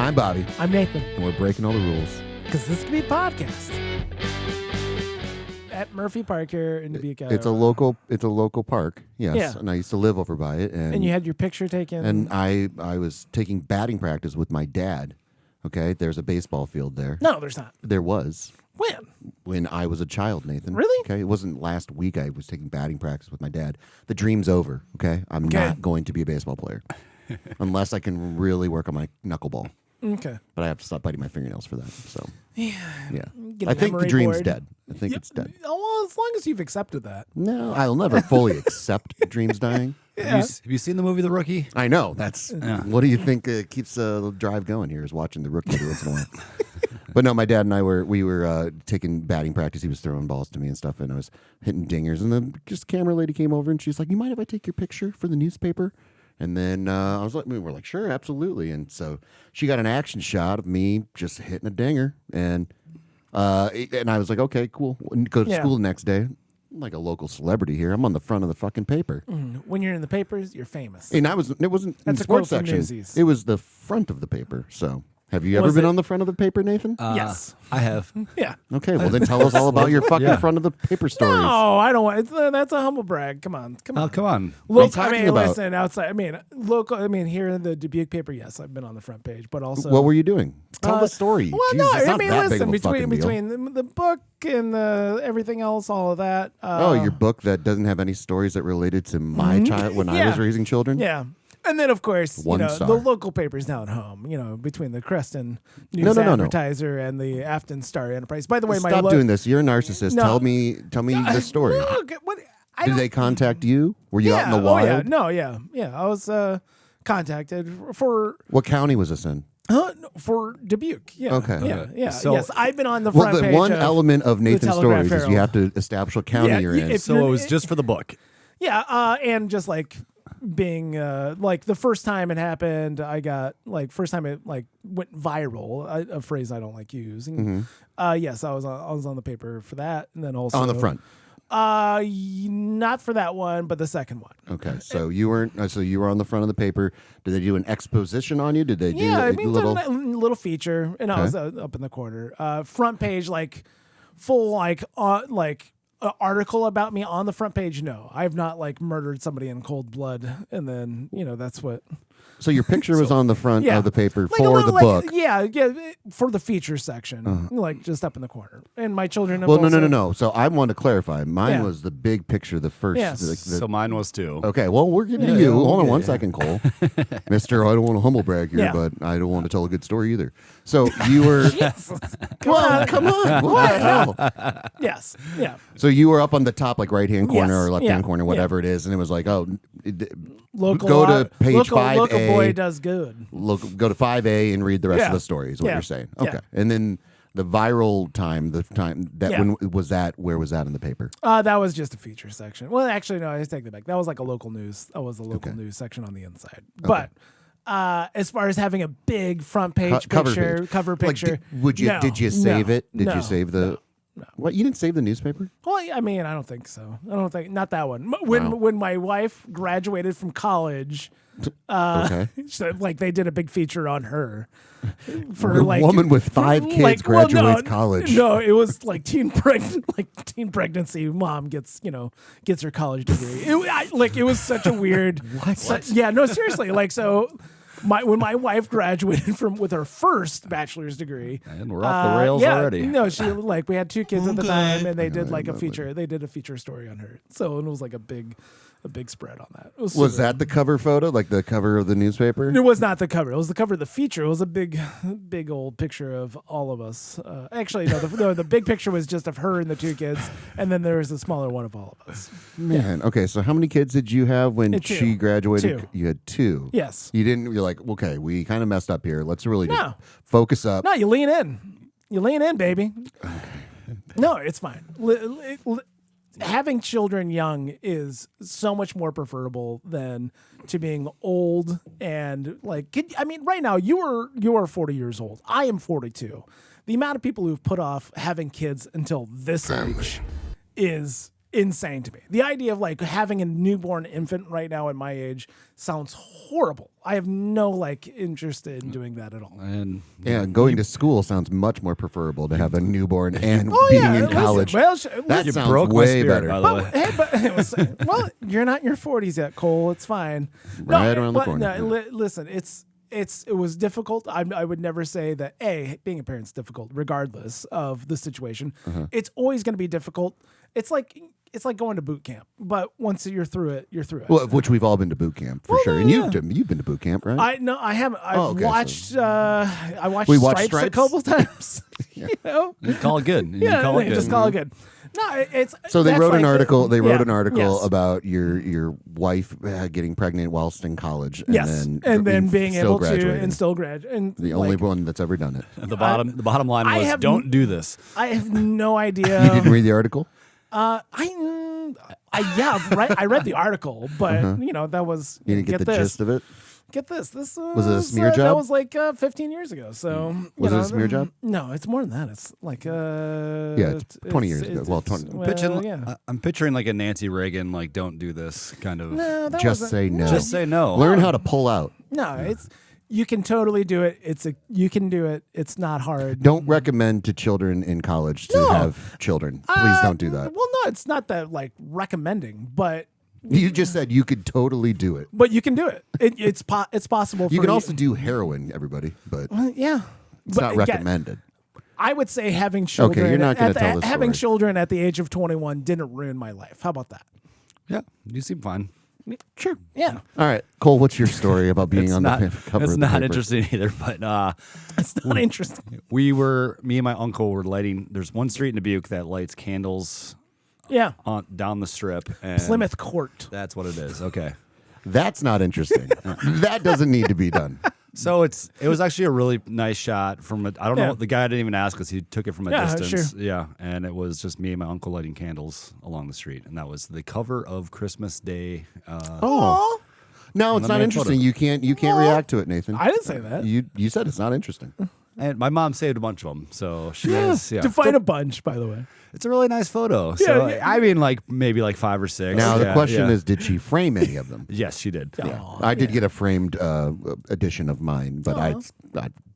I'm Bobby. I'm Nathan. And we're breaking all the rules. Because this could be a podcast. At Murphy Park here in Dubuque. It's a local park, yes. Yeah. And I used to live over by it. And you had your picture taken. And I was taking batting practice with my dad. Okay, there's a baseball field there. No, there's not. There was. When? When I was a child, Nathan. Really? Okay, it wasn't last week I was taking batting practice with my dad. The dream's over, okay? I'm not going to be a baseball player. Unless I can really work on my knuckleball. Okay. But I have to stop biting my fingernails for that. So Yeah. I think the dream's dead. I think it's dead. Oh, well, as long as you've accepted that. No, I'll never fully accept dreams dying. Yeah. Have you seen the movie The Rookie? I know. That's what do you think keeps the drive going here is watching The Rookie every once in a while. But no, my dad and I were taking batting practice. He was throwing balls to me and stuff, and I was hitting dingers. And then just camera lady came over and she's like, "You mind if I take your picture for the newspaper?" And then I was like, we were like, "Sure, absolutely." And so she got an action shot of me just hitting a dinger, and I was like, "Okay, cool." And go to school the next day. I'm like a local celebrity here. I'm on the front of the fucking paper. When you're in the papers, you're famous. And it wasn't in That's the a quote sports from section. Newsies. It was the front of the paper. So, have you ever Was been it- on the front of the paper, Nathan? Yes. I have. Yeah. Okay, well then tell us all about your fucking Yeah. front of the paper stories. No, I don't want. That's a humble brag. Come on. Oh, come on. What are you Look, talking about? Listen, outside. Here in the Dubuque paper, yes, I've been on the front page, but also. What were you doing? Tell the story. Well, Jeez, no, it's not I mean, that big listen, of a fucking deal. between the book and everything else, all of that. Your book that doesn't have any stories that related to my child when I was raising children? Yeah. And then, of course, One the star. local papers down home, between the Creston News No. Advertiser and the Afton Star Enterprise. By the way, Stop doing this. You're a narcissist. No. Tell me the story. Look, what, I Did don't- they contact you? Were you out in the Oh, wild? yeah. No, yeah. I was contacted for What county was this in? for Dubuque. Yeah. Okay. Yeah. So- yes, I've been on the Well, front the page. one of element of Nathan's Telegraph stories is you Herald. have to establish what county Yeah, you're in. if So you're- it was just for the book. Yeah, and just like being like the first time it happened, I got first time it went viral, a phrase I don't like using. Yes, I was on the paper for that, and then also On the front. Not for that one, but the second one. Okay, so you weren't. So you were on the front of the paper. Did they do an exposition on you? Did they do Yeah, a I mean, little? little feature, and I was up in the corner, front page, full article about me on the front page. No, I have not murdered somebody in cold blood, and then that's what. So your picture was on the front Yeah. of the paper Like a for little, the book. Yeah, for the feature section, just up in the corner. And my children. Have Well, also, no. So I want to clarify. Mine Yeah. was the big picture, the first. Yes. So mine was too. Okay, well, we're getting to you. Hold on one second, Cole. Mister, I don't want to humble brag here, Yeah. but I don't want to tell a good story either. So you were. Come on. What the hell? Yes. Yeah. So you were up on the top, right-hand corner Yes. or left-hand Yeah. corner, whatever it is, and it was like, go Local. to page local, 5A. Local boy does good. Go to 5A and read the rest Yeah. of the story, is what Yeah. you're saying. Yeah. Okay. And then the viral time, that Yeah. when was that? Where was that in the paper? That was just a feature section. Well, actually, no, I take that back. That was a local news. That was a local news section on the inside. But as far as having a big front page cover picture, Did you save it? Did no, you save the? no. What? You didn't save the newspaper? Well, I mean, I don't think so. Not that one. When my wife graduated from college, Okay. so, they did a big feature on her. For A woman with 5 kids graduates college. No, it was teen pregnancy. Mom gets her college degree. It was such a weird. What? Yeah, no, seriously. When my wife graduated with her first bachelor's degree, And we're off the rails already. No, she we had 2 kids at the time, and they did a feature. They did a feature story on her. So it was a big spread on that. It was Was super- that the cover photo, the cover of the newspaper? It was not the cover. It was the cover of the feature. It was a big old picture of all of us. Actually, no. The big picture was just of her and the 2 kids, and then there was a smaller one of all of us. Man, okay. So how many kids did you have when 2. she graduated? 2. You had 2. Yes. You didn't. You're like, okay, we kind of messed up here. Let's really just No. focus up. No, you lean in. You lean in, baby. No, it's fine. Having children young is so much more preferable than to being old and right now you are 40 years old. I am 42. The amount of people who've put off having kids until this age is insane to me. The idea of like having a newborn infant right now at my age sounds horrible. I have no like interest in doing that at all. And Yeah, going to school sounds much more preferable to have a newborn and being in listen, college. well, That you sounds broke my way spirit, better. by the way. Hey, but it was, well, you're not in your 40s yet, Cole. It's fine. Right around the but corner. No, listen, it was difficult. I would never say that being a parent's difficult, regardless of the situation. It's always going to be difficult. It's like going to boot camp, but once you're through it, you're through it. Well, of which we've all been to boot camp for sure. And yeah. you've been to boot camp, right? I haven't. I've okay, watched. I watched We watched Stripes a Stripes? couple times. You know, you call it good. You yeah, call it you good. just call it good. No, it's So they that's wrote an like article. They wrote yeah, an article yes. about your wife getting pregnant whilst in college, and Yes, then and then being still able graduating. to and still graduate. And The like, only one that's ever done it. The bottom line I was have don't do this. I have no idea. You didn't read the article? I read the article, but you know that was You didn't get the this. gist of it? Get this. This Was it a smear That job? was like 15 years ago. So Was it a smear job? No, it's more than that. It's like it's 20 years ago. Well, 20 yeah. I'm picturing like a Nancy Reagan, like don't do this kind of. No, that Just wasn't- say no. Just say no. Learn how to pull out. No, it's you can totally do it. You can do it. It's not hard. Don't recommend to children in college to have children. Please don't do that. Well, no, it's not that like recommending, but You just said you could totally do it. you can do it. It's possible. You for can also do heroin, everybody, but yeah. it's But not again, recommended. I would say having children. you're not gonna tell the having story. children at the age of 21 didn't ruin my life. How about that? Yeah, you seem fine. Sure. Yeah. All right, Cole, what's your story about being It's on not. the cover It's of the not paper? interesting either. But It's not interesting. me and my uncle were lighting. There's one street in Dubuque that lights candles Yeah. down the strip. And Plymouth Court. That's what it is. Okay. That's not interesting. That doesn't need to be done. So it was actually a really nice shot from I don't Yeah. know, the guy didn't even ask us. He took it from a Yeah, distance. sure. Yeah, and it was just me and my uncle lighting candles along the street, and that was the cover of Christmas Day. Oh. No, it's Let not me interesting. photo. You can't react to it, Nathan. I didn't say that. You said it's not interesting. And my mom saved a bunch of them, so she has. Yeah, Define a bunch, by the way. it's a really nice photo. So yeah. I mean, like maybe like 5 or 6. Now the Yeah, question yeah. is, did she frame any of them? Yes, she did. Oh, I did get a framed edition of mine, but I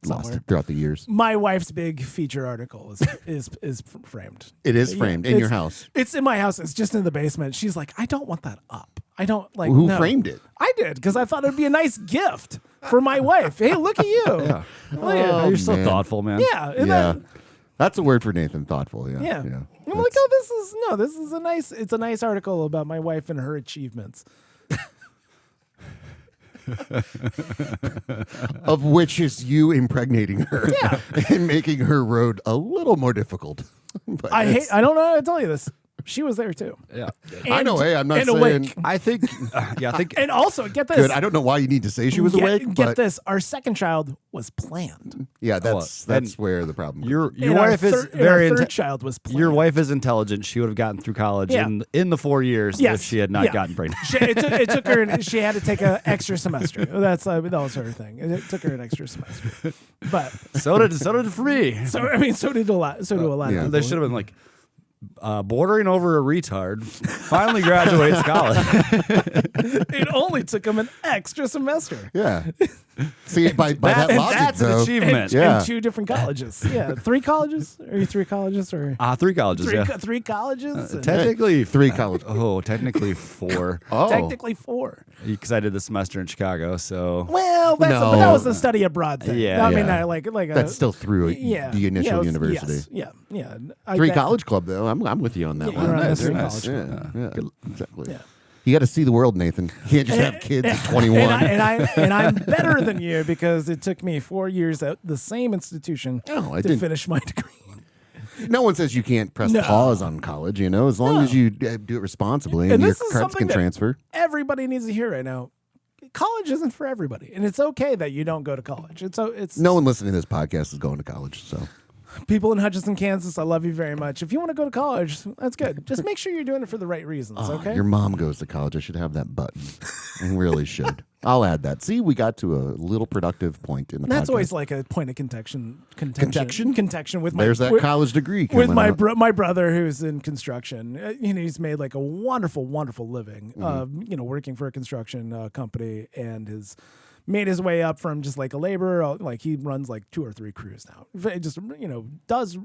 lost it throughout the years. My wife's big feature article is framed. It is framed in your It's- house. It's in my house. It's just in the basement. She's like, I don't want that up. I don't like. Who no. framed it? I did because I thought it'd be a nice gift for my wife. Hey, look at you. Yeah. Look at- Oh, you're so man. thoughtful, man. yeah. And Yeah, then- that's a word for Nathan. Thoughtful. Yeah. yeah. Yeah. I'm like, oh, this is a nice. It's a nice article about my wife and her achievements. Of which is you impregnating her Yeah. and making her road a little more difficult. But it's- I don't know how to tell you this. She was there too. Yeah. I know. Hey, I'm not and saying awake. I think. Yeah, I think. And also, get this. good. I don't know why you need to say she was awake, Get but this. Our second child was planned. yeah, that's and where the problem. comes Your And our wife is third- and very. Our third child was planned. Your wife is intelligent. She would have gotten through college Yeah. in the 4 years Yes. if she had not Yeah. gotten pregnant. It took her. She had to take an extra semester. That was her thing. It took her an extra semester. But so did for me. so I mean, so do a lot. So do a lot. yeah. Of They people. should have been like bordering over a retard. Finally graduates college. It only took him an extra semester. Yeah. See, by that and logic, that's though, an achievement. Yeah. In 2 different colleges. Yeah, 3 colleges. Are you 3 colleges or 3 colleges. three? Yeah. 3 colleges. And Technically 3 college. Oh, technically 4. Oh, technically 4. Because I did the semester in Chicago. So Well, but No. that was the study abroad thing. Yeah, I mean, yeah. I like that's still through yeah, the initial yeah, it was- university. Yes, yeah. 3 college club, though. I'm with you on that Yeah, one. you're on the Nice, 3 nice. college Yeah, yeah, exactly. Yeah. You got to see the world, Nathan. You can't just have kids at 21. And I'm better than you because it took me 4 years at the same institution No, I to didn't. finish my degree. No one says you can't press No. pause on college, as long as you do it responsibly and, And your this is credits something can that- transfer. Everybody needs to hear right now. College isn't for everybody, and it's okay that you don't go to college. It's No one listening to this podcast is going to college, so people in Hutchinson, Kansas, I love you very much. If you want to go to college, that's good. Just make sure you're doing it for the right reasons, okay? Your mom goes to college. I should have that button. I really should. I'll add that. See, we got to a little productive point in the That's podcast. always like a point of contention with my There's that college degree with coming up. my brother who's in construction. He's made like a wonderful living. Working for a construction company, and has made his way up from just like a laborer. Like he runs like 2 or 3 crews now. Just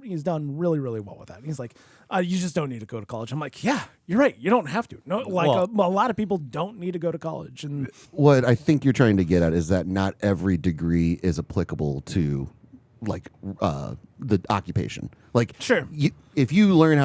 he's done really well with that. And he's like, you just don't need to go to college. I'm like, yeah, you're right. You don't have to. No, like a lot of people don't need to go to college. And what I think you're trying to get at is that not every degree is applicable to like the occupation. Like, sure, if you learn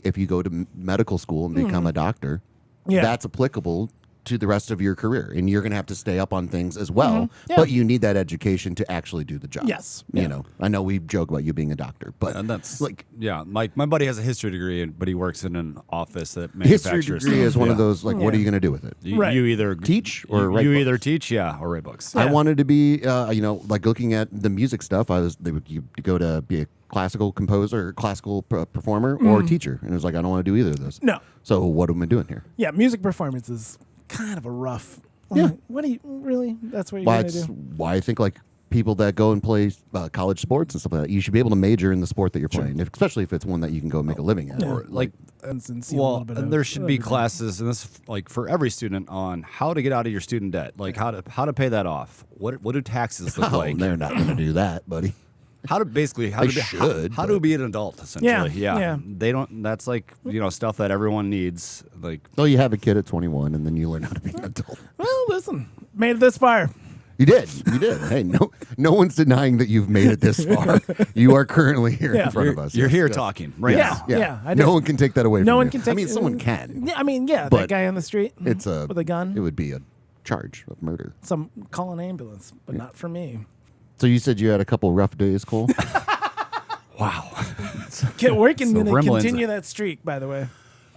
if you go to medical school and become a doctor, that's applicable to the rest of your career, and you're going to have to stay up on things as well. But you need that education to actually do the job. Yes, you know. I know we joke about you being a doctor, but and that's like, my buddy has a history degree, but he works in an office that manufactures. History degree is one of those like, what are you going to do with it? You either teach or write you books. either teach, or write books. I wanted to be, like looking at the music stuff. You go to be a classical composer, or classical performer, or teacher, and it was like I don't want to do either of those. No. So what am I doing here? Yeah, music performance is kind of a rough. Yeah. What do you really? That's what you're Why going to do? why I think like people that go and play college sports and stuff like that, you should be able to major in the sport that you're playing, especially if it's one that you can go make a living at. Or like, And see a little bit of there should be everything. classes, and this like for every student on how to get out of your student debt, like how to pay that off. What do taxes look Oh, like? they're not going to do that, buddy. How to basically how They to be, should, how to be an adult essentially. Yeah. They don't. That's like stuff that everyone needs. Like Oh, you have a kid at 21, and then you learn how to be an adult. Well, listen, made it this far. You did. Hey, no one's denying that you've made it this far. You are currently here in front of us. you're Yes, here yes. talking right Yeah. now. I know. No one can take that away from No you. one can take. I mean, someone can. Yeah, I mean, that But guy on the street. It's with a gun. It would be a charge of murder. Some call an ambulance, but not for me. So you said you had a couple rough days, Cole? Wow. We're going to Gremlins. continue that streak, by the way.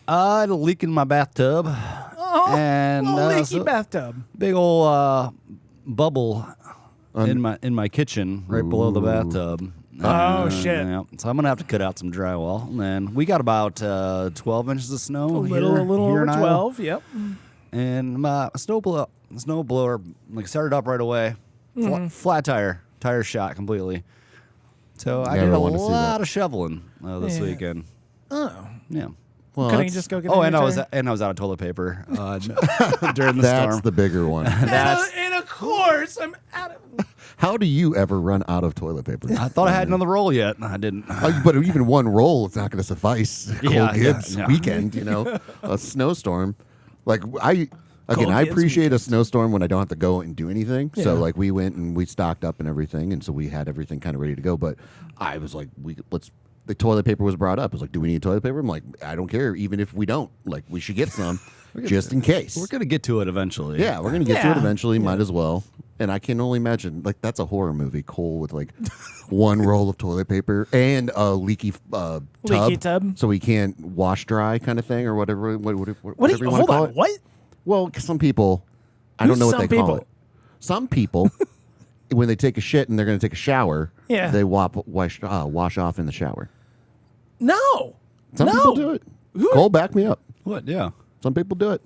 I had a leak in my bathtub, and leaky bathtub. big old bubble in my kitchen right below the bathtub. Oh, shit. Yeah. So I'm gonna have to cut out some drywall, and then we got about 12 inches of snow. A little here over in Iowa. 12. Yep. And my snow blower like started up right away. Flat tire shot completely. So I Yeah, I did a wanna see lot that. of shoveling this Yeah. weekend. Oh. Yeah. Well, Couldn't you that's, just go get Oh, a and new I was tire? out of toilet paper during the that's storm. the bigger one. And of course, I'm out of. How do you ever run out of toilet paper? I thought I had another roll yet. I didn't. But even one roll, it's not going to suffice. Cole Yeah, Gibbs yeah. weekend, a snowstorm. Like I Cole Gibbs appreciate a snowstorm when I don't have to go and do anything. So Yeah. like we went and we stocked up and everything, and so we had everything kind of ready to go. But I was like, the toilet paper was brought up. I was like, do we need toilet paper? I'm like, I don't care. Even if we don't, like, we should get some just in case. We're gonna get to it eventually. Yeah, we're gonna get to it Yeah. eventually. Might as well. And I can only imagine, like, that's a horror movie. Cole with like one roll of toilet paper and a leaky tub. so he can't wash dry, kind of thing, or whatever. What do Whatever you want hold to call on? it. What? Well, 'cause some people, I don't Who's know what some they call people? it. Some people, when they take a shit and they're going to take a shower, Yeah. they wash off in the shower. No. Some no. people do it. Who- Cole, back me up. What? Yeah. Some people do it.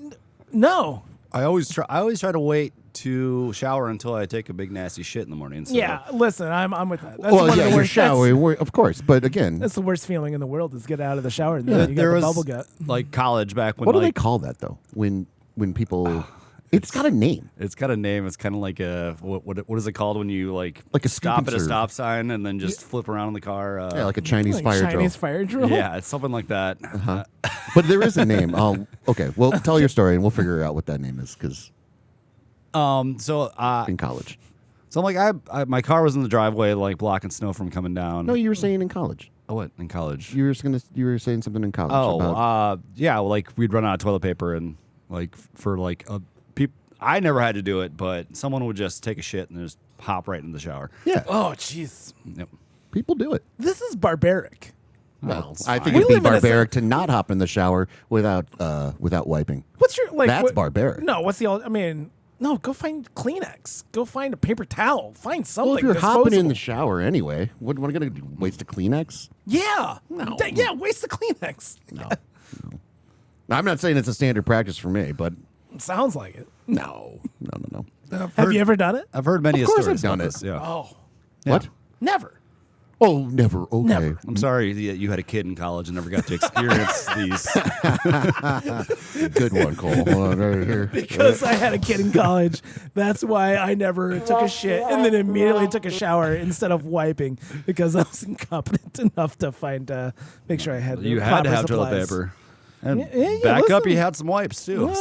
No. I always try to wait to shower until I take a big nasty shit in the morning. So Yeah. Listen, I'm with that. That's Well, one yeah, of the you're worst. showering, of course. But again, That's the worst feeling in the world is get out of the shower and then you there got was the bubble gut. like college back when what do they like call that though? When people, it's got a name. it's got a name. It's kind of like a what is it called when you like Like a stop scoop at a and serve. stop sign and then just flip around in the car. Yeah, like a Chinese Like fire Chinese drill. fire drill. yeah, it's something like that. But there is a name. Okay, well, tell your story and we'll figure out what that name is because So in college. I'm like I my car was in the driveway like blocking snow from coming down. No, you were saying in college. Oh, what in college? You were saying something in college. Oh, about, yeah. Well, like we'd run out of toilet paper, and like for like I never had to do it, but someone would just take a shit and just hop right in the shower. yeah, Oh, jeez. Yep. people do it. This is barbaric. Well, it's I think fine. it'd be We live in a barbaric to not hop in the shower without wiping. What's your like? That's what- barbaric. No, what's the? I mean, No, go find Kleenex. Go find a paper towel. Find something. Well, if you're hopping in disposable. the shower anyway, what am I going to waste a Kleenex? Yeah. No. Yeah, waste the Kleenex. No. I'm not saying it's a standard practice for me, but It sounds like it. no. Have you ever done it? I've heard many Of course stories I've done about it. this. Yeah. Oh, What? never. Oh, never. Okay. Never. I'm sorry that you had a kid in college and never got to experience these. Good one, Cole. Hold on, right here. Because I had a kid in college. That's why I never took a shit and then immediately took a shower instead of wiping because I was incompetent enough to make sure I had the You had to proper have toilet supplies. paper. And Yeah, back up, listen. you had some wipes too. Yeah,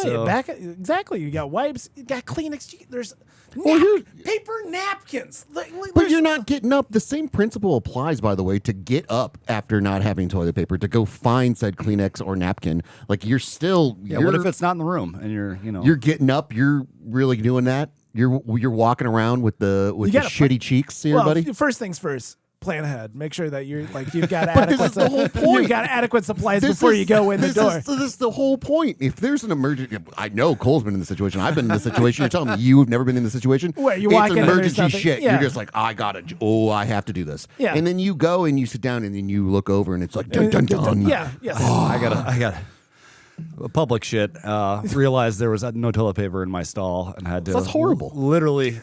so. exactly. You got wipes. You got Kleenex. There's paper napkins. But you're not getting up. The same principle applies, by the way, to get up after not having toilet paper, to go find said Kleenex or napkin. Like you're still. Yeah, you're, what if it's not in the room and you're You're getting up. You're really doing that. You're walking around with the gotta shitty cheeks here, well, buddy. First things first. Plan ahead. Make sure that you've got But this adequate. is the whole point. You've got adequate supplies before you go in the door. This is the whole point. If there's an emergency, I know Cole's been in the situation. I've been in the situation. You're telling me you've never been in the situation. Where you it's walk in and there's emergency nothing. shit. Yeah. You're just like, I have to do this. Yeah. And then you go and you sit down and then you look over and it's like, dun dun dun. Yeah. Yes. I got public shit. Realized there was no toilet paper in my stall and had to. That's horrible. Literally,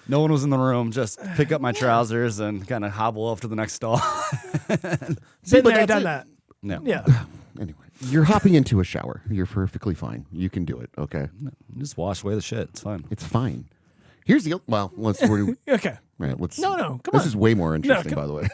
no one was in the room. Just pick up my trousers and kind of hobble off to the next stall. Been but there, that's done it. that. Yeah. Yeah. Anyway, you're hopping into a shower. You're perfectly fine. You can do it. Okay. Just wash away the shit. It's fine. It's fine. Here's the let's Okay. right. Let's No, come This on. is way more interesting, come- by the way.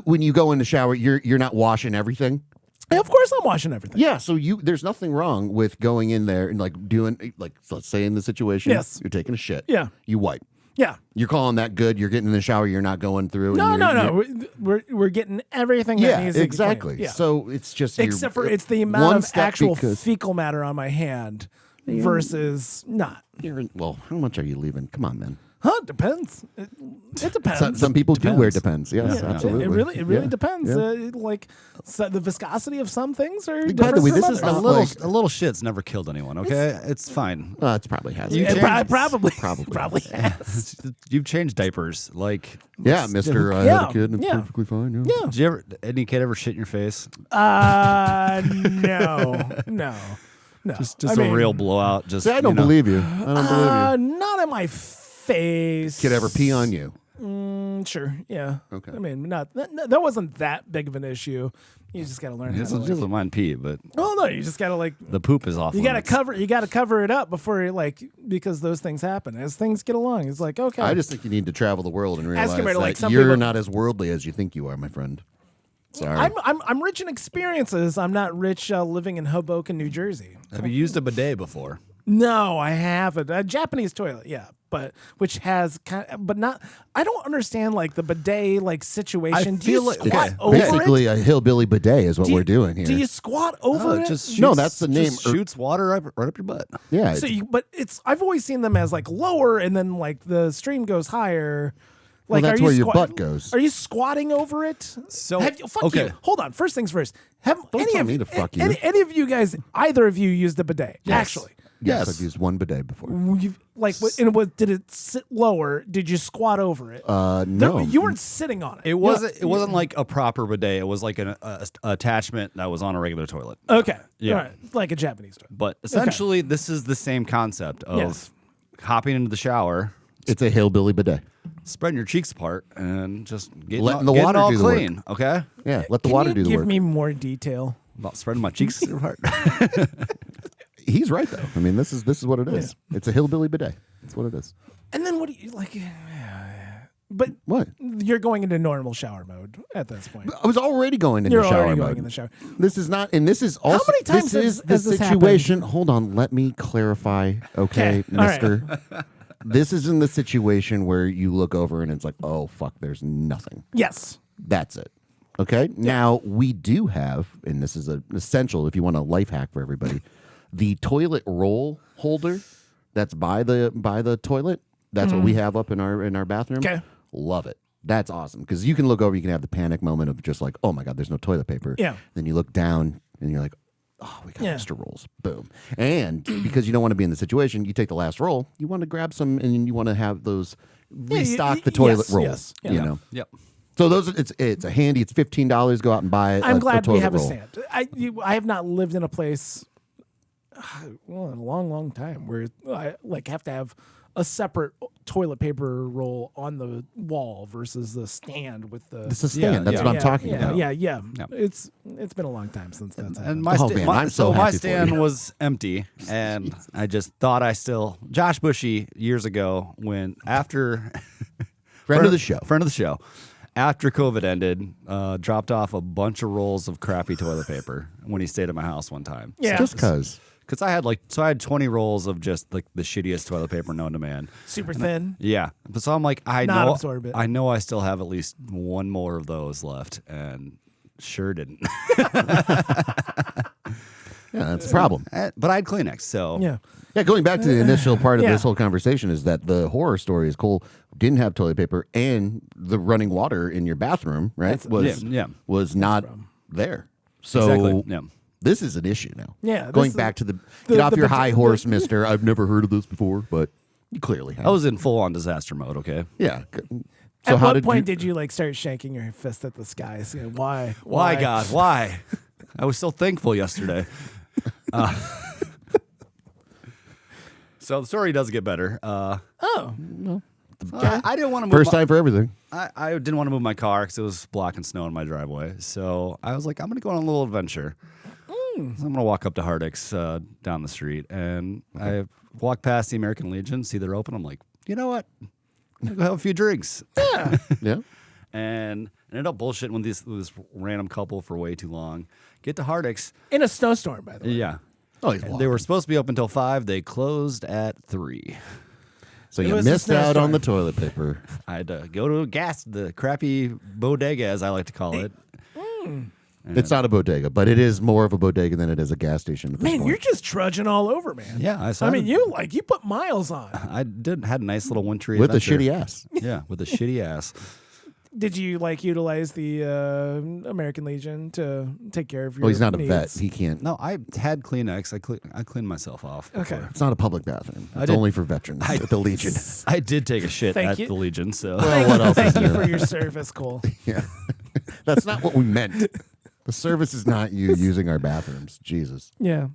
When you go in the shower, you're not washing everything. Yeah, of course I'm washing everything. Yeah, so there's nothing wrong with going in there and like doing let's say in the situation, Yes. you're taking a shit. Yeah. You wipe. Yeah. You're calling that good. You're getting in the shower. You're not going through. No, and you're- We're getting everything that Yeah, needs to exactly. be cleaned. Yeah. So it's just Except for it's the one amount of step actual because fecal matter on my hand versus not. well, how much are you leaving? Come on, man. Huh? Depends. It depends. Some people do wear Depends. depends. Yes, Yeah, absolutely. It really Yeah. depends. Yeah. The viscosity of some things are By the different way, from this is others. not A little shit's never killed anyone. Okay, it's fine. It's probably has. You It changed- probably has. You've changed diapers. Like, Yeah, Mister. I had Yeah, a kid and it's yeah. perfectly fine. Yeah. Yeah. did you ever? Any kid ever shit in your face? No. Just I a mean, real blowout. Just See, I don't believe you. I don't believe you. Not in my face. Kid ever pee on you? Sure. Yeah. Okay. I mean, that wasn't that big of an issue. You just got to learn He how to. doesn't mind pee, but Oh no, you just got to the poop is off. You got to limits. cover it up before because those things happen as things get along. It's like okay. I just think you need to travel the world and realize compared to, like, that some you're people- not as worldly as you think you are, my friend. Sorry. I'm rich in experiences. I'm not rich living in Hoboken, New Jersey. Have you used a bidet before? No, I haven't. A Japanese toilet, yeah, but which has but not. I don't understand like the bidet like situation. Do you feel like- squat okay. over Basically, it? a hillbilly bidet is what Do you- we're doing here. Do you squat over it? Just No, shoots- that's the name. just shoots water right up your butt. yeah. So it's- but I've always seen them as like lower, and then like the stream goes higher. Like, that's are you where your butt goes. Are you squatting over it? So- fuck okay. you. Hold on. First things first. Have Don't any tell of me to fuck you. Any of you guys? Either of you used a bidet? Yes. Actually, yes, Yes. I've used one bidet before. did it sit lower? Did you squat over it? No. You weren't sitting on it. It wasn't like a proper bidet. It was like an attachment that was on a regular toilet. Okay. Yeah. All right. Like a Japanese toilet. But essentially, this is the same concept of Yes. hopping into the shower, It's a hillbilly bidet. spreading your cheeks apart, and just getting Letting all, the getting water all do the work. clean. Okay, Yeah, let the Can water you do the give work. me more detail? about spreading my cheeks apart. He's right though. I mean, this is what it is. It's a hillbilly bidet. That's what it is. And then what do you like? But What? you're going into normal shower mode at this point. I was already going into You're shower already mode. going in the shower. This is not, and this is also. many times this is has the this situation. Hold on, let me clarify, okay, Okay, all right. Mister. This is in the situation where you look over and it's like, oh fuck, there's nothing. Yes. That's it. Okay. Now we do have, and this is an essential if you want a life hack for everybody, the toilet roll holder that's by the toilet. That's what we have up in our bathroom. Okay. Love it. That's awesome because you can look over, you can have the panic moment of just like, oh my god, there's no toilet paper. Yeah. Then you look down, and you're like, oh, we got Yeah. extra rolls. Boom. And because you don't want to be in the situation, you take the last roll, you want to grab some, and you want to have those restock the toilet yes, rolls. yes, yeah. You know. Yep. So those, it's a handy. It's $15. Go out and buy it. I'm glad we toilet have roll. a stand. I have not lived in a place in a long time where I like have to have a separate toilet paper roll on the wall versus the stand with the. It's a stand. That's yeah. what I'm talking about. Yeah. Yeah. It's been a long time since that's happened. And my, Oh, man, I'm so my happy for stand you. was empty, and I just thought Josh Bushy years ago when after Friend of the show. friend of the show, after COVID ended, dropped off a bunch of rolls of crappy toilet paper when he stayed at my house one time. Yeah. Just because. Because I had 20 rolls of just like the shittiest toilet paper known to man. Super thin. Yeah. But so I'm like, Not know absorbent. I know I still have at least one more of those left, and sure didn't. Yeah, that's a problem. But I had Kleenex, so Yeah. Yeah, going back to the initial part of Yeah. this whole conversation is that the horror story is Cole didn't have toilet paper and the running water in your bathroom, right? Yeah. Was not there. So Exactly. Yeah. this is an issue now. Yeah, Going this back is- to the the- get off the your pot- high the- horse, mister. I've never heard of this before, but you clearly have. I was in full on disaster mode, okay? yeah. At how what point you, did you like start shaking your fist at the sky? Saying, why? Why, God? Why? I was so thankful yesterday. So the story does get better. Oh, I didn't want to move. first time for everything? I didn't want to move my car because it was blocking snow in my driveway. So I was like, I'm going to go on a little adventure. So I'm going to walk up to Hardix down the street. And I walk past the American Legion, see they're open. I'm like, you know what? I'm going to go have a few drinks. Yeah. And ended up bullshitting with this random couple for way too long. Get to Hardix. in a snowstorm, by the way. Yeah. Oh, he's They were supposed to be open until 5. They closed at 3. So It you was a missed out on snowstorm. the toilet paper. I had to go to the crappy bodega, as I like to call it. It's not a bodega, but it is more of a bodega than it is a gas station. At this Man, point. you're just trudging all over, man. Yeah, I mean, you put miles on. I had a nice little wintry with a adventure. shitty ass. Yeah, with a shitty ass. Did you like utilize the American Legion to take care of your? Oh, he's not a needs? vet. He can't. No, I had Kleenex. I cleaned myself off. Okay. before. It's not a public bathroom. I It's did- only for veterans at the Legion. I did take a shit Thank at you. the Legion, so Well, what else is Thank you new? for your service, Cole. Yeah. That's not what we meant. The service is not you using our bathrooms. Jesus. Yeah.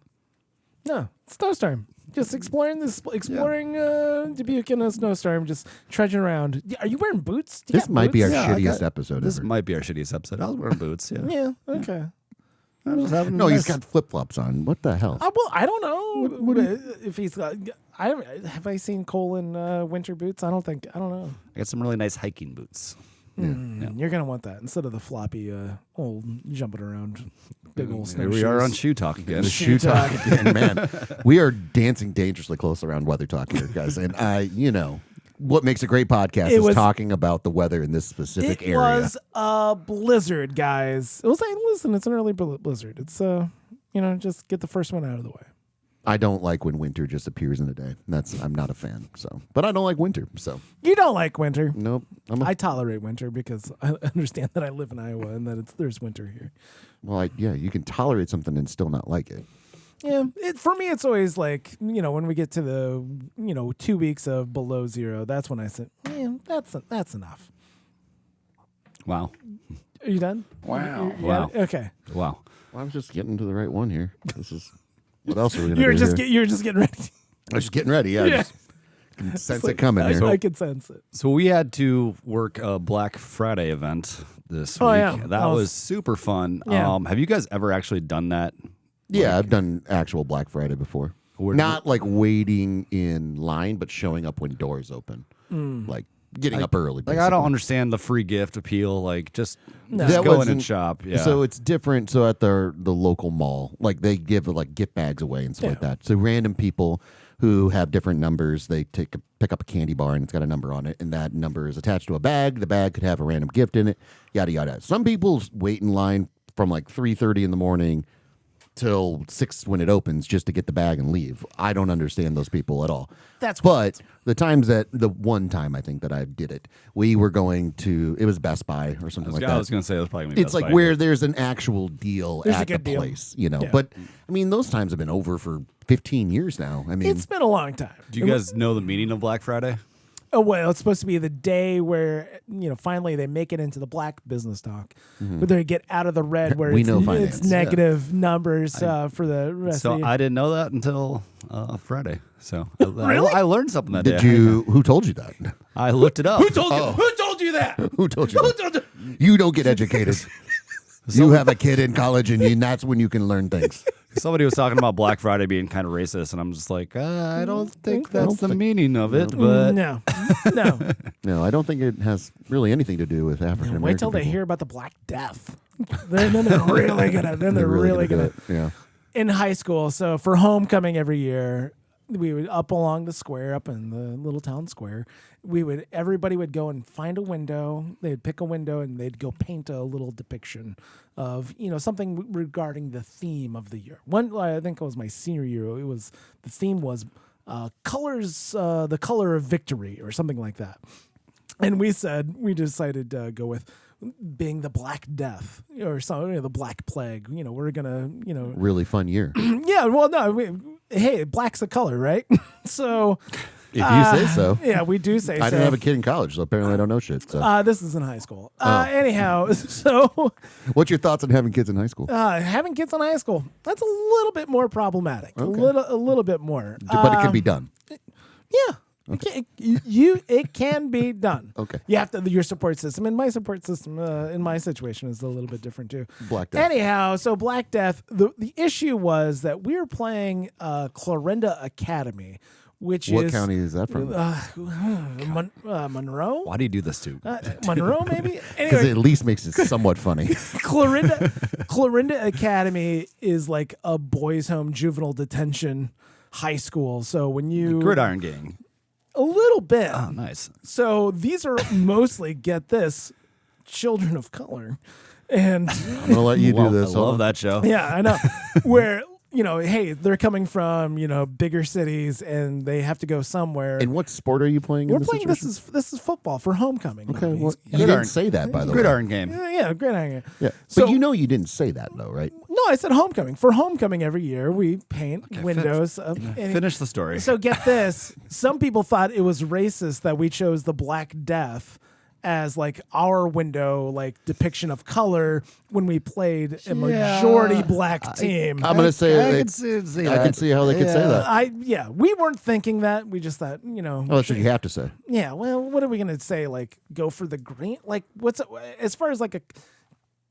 No, snowstorm. Just exploring Dubuque in a snowstorm. Just trudging around. Are you wearing boots? Do you This got might be our boots? Yeah, I shittiest got- episode this ever. might be our shittiest episode. I was wearing boots. Yeah. Yeah. Okay. I was having No, a he's nice- got flip flops on. What the hell? Well, I don't know if he's got. Have I seen Cole in winter boots? I don't know. I got some really nice hiking boots. You're gonna want that instead of the floppy old jumping around big old Here we are snowshoes. on shoe talk again. The shoe talk again, man. We are dancing dangerously close around weather talk here, guys. And what makes a great podcast It is was- talking about the weather in this specific It area. was a blizzard, guys. It was like, listen, it's an early blizzard. It's just get the first one out of the way. I don't like when winter just appears in a day. I'm not a fan. So, but I don't like winter. So, You don't like winter. nope. I tolerate winter because I understand that I live in Iowa and that there's winter here. you can tolerate something and still not like it. Yeah, for me, it's always like, when we get to the 2 weeks of below zero, that's when I said, that's enough. Wow. Are you done? Wow. You Wow. got it? Okay. Wow. Well, I was just getting to the right one here. This is what else are we gonna You're do just here? you're just getting ready. I was just getting ready. Yeah, I Yeah. just can sense it coming here. I can sense it. So we had to work a Black Friday event this Oh, week. yeah. That That was was- super fun. Yeah. Have you guys ever actually done that? Yeah, I've done actual Black Friday before. Where- Not like waiting in line, but showing up when doors open. Like getting up early. Like, I don't basically. understand the free gift appeal. Like, just That go in wasn't- and shop. Yeah. So it's different. So at the local mall, like they give like gift bags away and stuff like Yeah. that. So random people who have different numbers, they pick up a candy bar and it's got a number on it, and that number is attached to a bag. The bag could have a random gift in it. Yada yada. Some people wait in line from like 3:30 in the morning till 6 when it opens just to get the bag and leave. I don't understand those people at all. That's But the one time I think that I did it, we were going to, it was Best Buy or something like that. I was going to say that's probably gonna be It's Best like Buy. where there's an actual deal There's a at the good deal. place, you know. Yeah. But I mean, those times have been over for 15 years now. I mean, It's been a long time. Do you guys know the meaning of Black Friday? Oh, well, it's supposed to be the day where, finally they make it into the black business talk, where they get out of the red, where We it's, know finance, it's negative numbers for the rest So of the I didn't know that until Friday. So Really? I learned something that did day. who told you that? I looked it up. Who told you? Who told you that? Who told you Who that? told you? You don't get educated. You have a kid in college, and that's when you can learn things. Somebody was talking about Black Friday being kind of racist, and I'm just like, I don't think that's the meaning of it. But No. No, I don't think it has really anything to do with African American. Wait till they hear about the Black Death. Then they're really gonna. Then they're really gonna. Yeah. In high school, so for homecoming every year, we would up along the square, up in the little town square. Everybody would go and find a window. They'd pick a window and they'd go paint a little depiction of something regarding the theme of the year. I think it was my senior year. The theme was colors, the color of victory, or something like that. And we decided to go with being the Black Death or something, the Black Plague. We're gonna, Really fun year. yeah. Well, no, hey, black's a color, right? So If you say so. yeah, we do say so. I didn't have a kid in college, so apparently I don't know shit. So, This is in high school. Anyhow, so what's your thoughts on having kids in high school? having kids in high school, that's a little bit more problematic. Okay. A little bit more. But it can be done. Yeah. Okay. It can be done. Okay. You have to your support system, and my support system in my situation is a little bit different too. Black Death. Anyhow, so Black Death. The issue was that we were playing Clarinda Academy, which What is county is that from? Monroe. why do you do this to? Monroe, maybe. Because Anyway, it at least makes it somewhat funny. Clarinda Academy is like a boys' home juvenile detention high school. So when you Gridiron Gang. a little bit. Oh, nice. So these are mostly, get this, children of color. And I'm gonna let you do this. I love that show. yeah, I know. Where, hey, they're coming from, bigger cities and they have to go somewhere. And what sport are you playing? We're in this playing situation? this is football for homecoming. Okay, movies. well, you Gridiron- didn't say that, by the way. Gridiron Game. Yeah, great idea. Yeah, So- but you didn't say that though, right? No, I said homecoming. For homecoming every year, we paint windows. Finish the story. So get this. Some people thought it was racist that we chose the Black Death as like our window, like depiction of color when we played a majority black team. I'm gonna say I they- can see I can see how they could say that. We weren't thinking that. We just thought, Oh, that's what you have to say. yeah. Well, what are we gonna say? Like, go for the green? Like, as far as like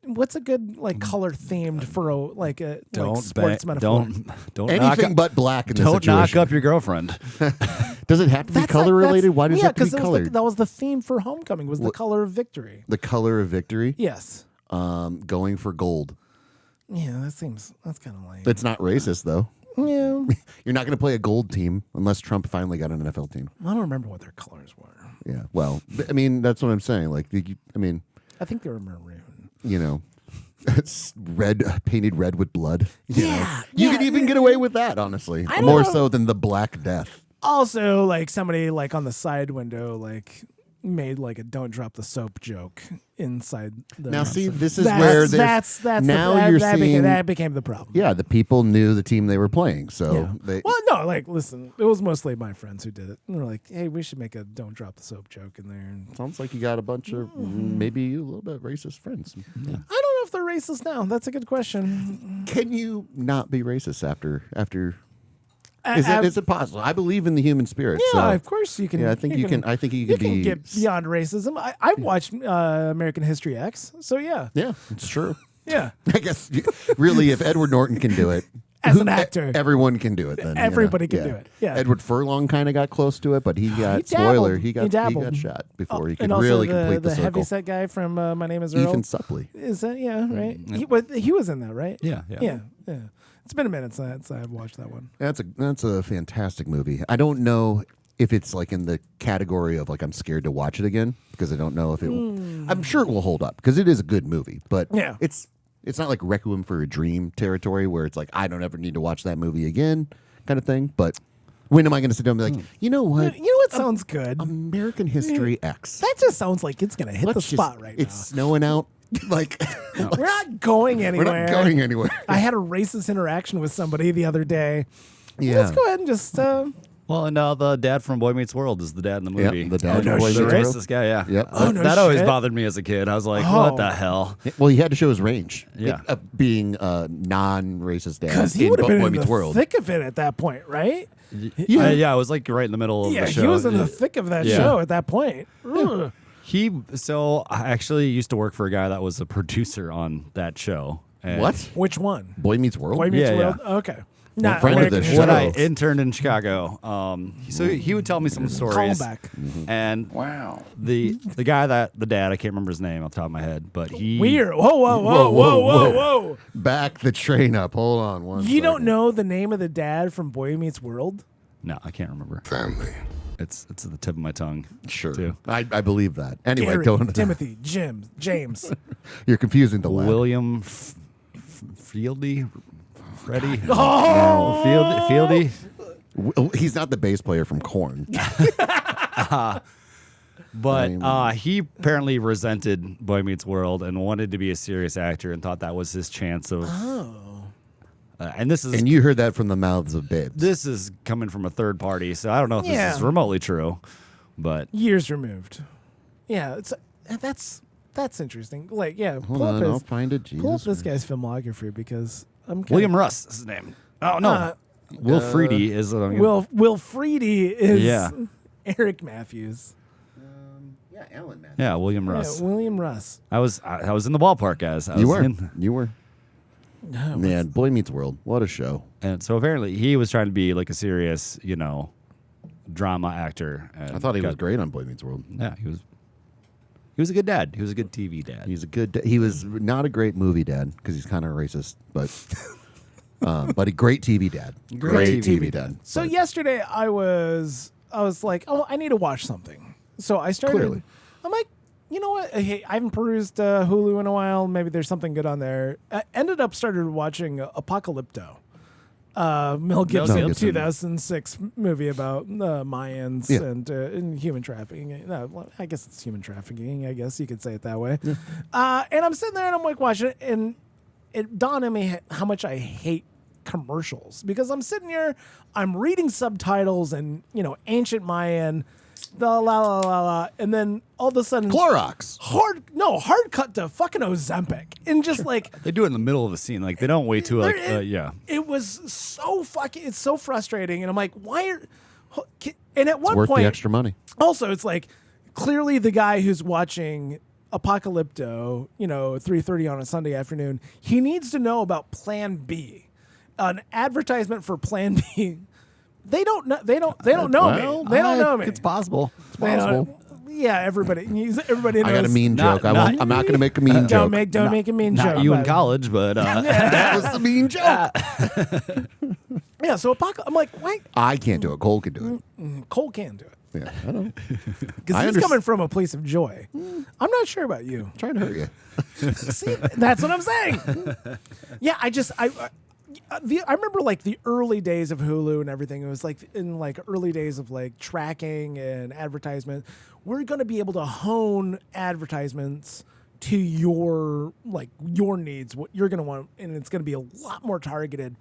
what's a good like color themed for a like sports metaphor? Don't Anything knock, but black in this don't knock situation. up your girlfriend. Does it have to be color related? Why does it have to be because colored? that was the theme for homecoming. Was the color of victory? The color of victory. Yes. Going for gold. Yeah, that's kind of lame. It's not racist though. Yeah, You're not going to play a gold team unless Trump finally got an NFL team. I don't remember what their colors were. Yeah. Well, I mean, that's what I'm saying. Like, I think they were maroon. It's painted red with blood. You Yeah, could even get away with that, honestly. I don't More know. so than the Black Death. Also, like somebody like on the side window, like made like a "don't drop the soap" joke inside. The Now, see, this is that's, where that's now that, you're that seeing. that became the problem. Yeah, the people knew the team they were playing, so Yeah. they. Well, no, like listen, it was mostly my friends who did it. And they're like, "Hey, we should make a "don't drop the soap" joke in there." And Sounds like you got a bunch of maybe a little bit racist friends. I don't know if they're racist now. That's a good question. Can you not be racist after? I- Is it possible? I believe in the human spirit. Yeah, so, of course you can. Yeah, I think you can. I think you can be. get beyond racism. I watched American History X, so yeah, Yeah, it's true. yeah. I guess really, if Edward Norton can do it As an actor. everyone can do it. Then Everybody can do it, yeah. Edward Furlong kind of got close to it, but he got dabbled. he got dabbled. shot before he could and also really the, complete the the circle. heavyset guy from My Name Is Earl. Ethan Suplee. Is that right? He was in that, right? Yeah. yeah. It's been a minute since I've watched that one. That's a fantastic movie. I don't know if it's like in the category of like I'm scared to watch it again because I don't know if it. I'm sure it will hold up because it is a good movie, but Yeah. it's It's not like Requiem for a Dream territory where it's like I don't ever need to watch that movie again, kind of thing. But when am I going to sit down and be like, you know what? You know what sounds good? American History X. That just sounds like it's gonna hit the Let's spot just- right It's now. snowing out. Like We're not going anywhere. we're not going anywhere. I had a racist interaction with somebody the other day. Yeah. Let's go ahead and just. Well, and the dad from Boy Meets World is the dad in the Yep, movie. the dad no from Boy shit. The Meets World. racist guy, yeah. Yep. Oh, no that always shit. bothered me as a kid. I was like, Oh. what the hell? Well, he had to show his range. Yeah. Of being a non-racist dad Because he in would have been Boy in Meets the World. thick of it at that point, right? Yeah, I was like right in the middle of Yeah, the show. he was in the thick of that Yeah. show at that point. Ugh. I actually used to work for a guy that was a producer on that show. And What? Which one? Boy Meets World? Boy Meets Yeah, World? Okay. Not friend of the American show. When History. I interned in Chicago, so he would tell me some stories. Call him back. And the guy the dad, I can't remember his name off the top of my head, but he Weird. Whoa. Back the train up. Hold on one You don't second. know the name of the dad from Boy Meets World? No, I can't remember. Family. It's at the tip of my tongue. Sure. Too. I believe that. Anyway, Gary, go into Timothy, James. You're confusing the lab. William Fieldy, Freddie. Oh! Fieldy. He's not the bass player from Korn. But he apparently resented Boy Meets World and wanted to be a serious actor and thought that was his chance of. And this is And you heard that from the mouths of babes. this is coming from a third party, so I don't know if Yeah. this is remotely true. But Years removed. Yeah, that's interesting. Like, yeah, Hold on, I'll find it. pull up Jesus this guy's filmography because I'm kinda, William Russ is his name. Oh no, Will Freedy is. Will Freedy is Yeah. Eric Matthews. Yeah, Alan, man. Yeah, William Russ. Yeah, William Russ. I was in the ballpark, guys. I You was were. in- You were. No, Man, Boy Meets World. What a show. and so apparently he was trying to be like a serious, drama actor. And I thought he was got- great on Boy Meets World. Yeah, he was. He was a good dad. He was a good TV dad. He's a good. He was not a great movie dad because he's kind of racist, but a great TV dad. Great TV dad. So But yesterday I was like, oh, I need to watch something. So I started. Clearly. I'm like, you know what? Hey, I haven't perused Hulu in a while. Maybe there's something good on there. I ended up started watching Apocalypto. Mel Gibson, Gibson. 2006 movie about Mayans Yeah. and human trafficking. Well, I guess it's human trafficking. I guess you could say it that way. And I'm sitting there and I'm like watching it, and it dawned on me how much I hate commercials because I'm sitting here, I'm reading subtitles and ancient Mayan, la la la la la, and then all of a sudden Clorox. hard cut to fucking Ozempic and just like. They do it in the middle of the scene. Like they don't wait to yeah. It was so fucking. It's so frustrating, and I'm like, why are? And at one Worth point, the extra money. also, it's like clearly the guy who's watching Apocalypto, 3:30 on a Sunday afternoon, he needs to know about Plan B, an advertisement for Plan B. They don't know. They don't know Well, me. They don't know me. It's possible. They don't- Yeah, everybody knows. I got a mean Not- joke. not- I'm not going to make a mean joke. Don't make a mean joke. Not you in but- college, but That was the mean joke. Yeah, so I'm like, why? I can't do it. Cole can do it. Cole can do it Yeah, I don't. because I he's underst- coming from a place of joy. I'm not sure about you. Trying to hurt you. See, that's what I'm saying. Yeah, I remember like the early days of Hulu and everything. It was like in like early days of like tracking and advertisement. We're going to be able to hone advertisements to your needs, what you're going to want, and it's going to be a lot more targeted.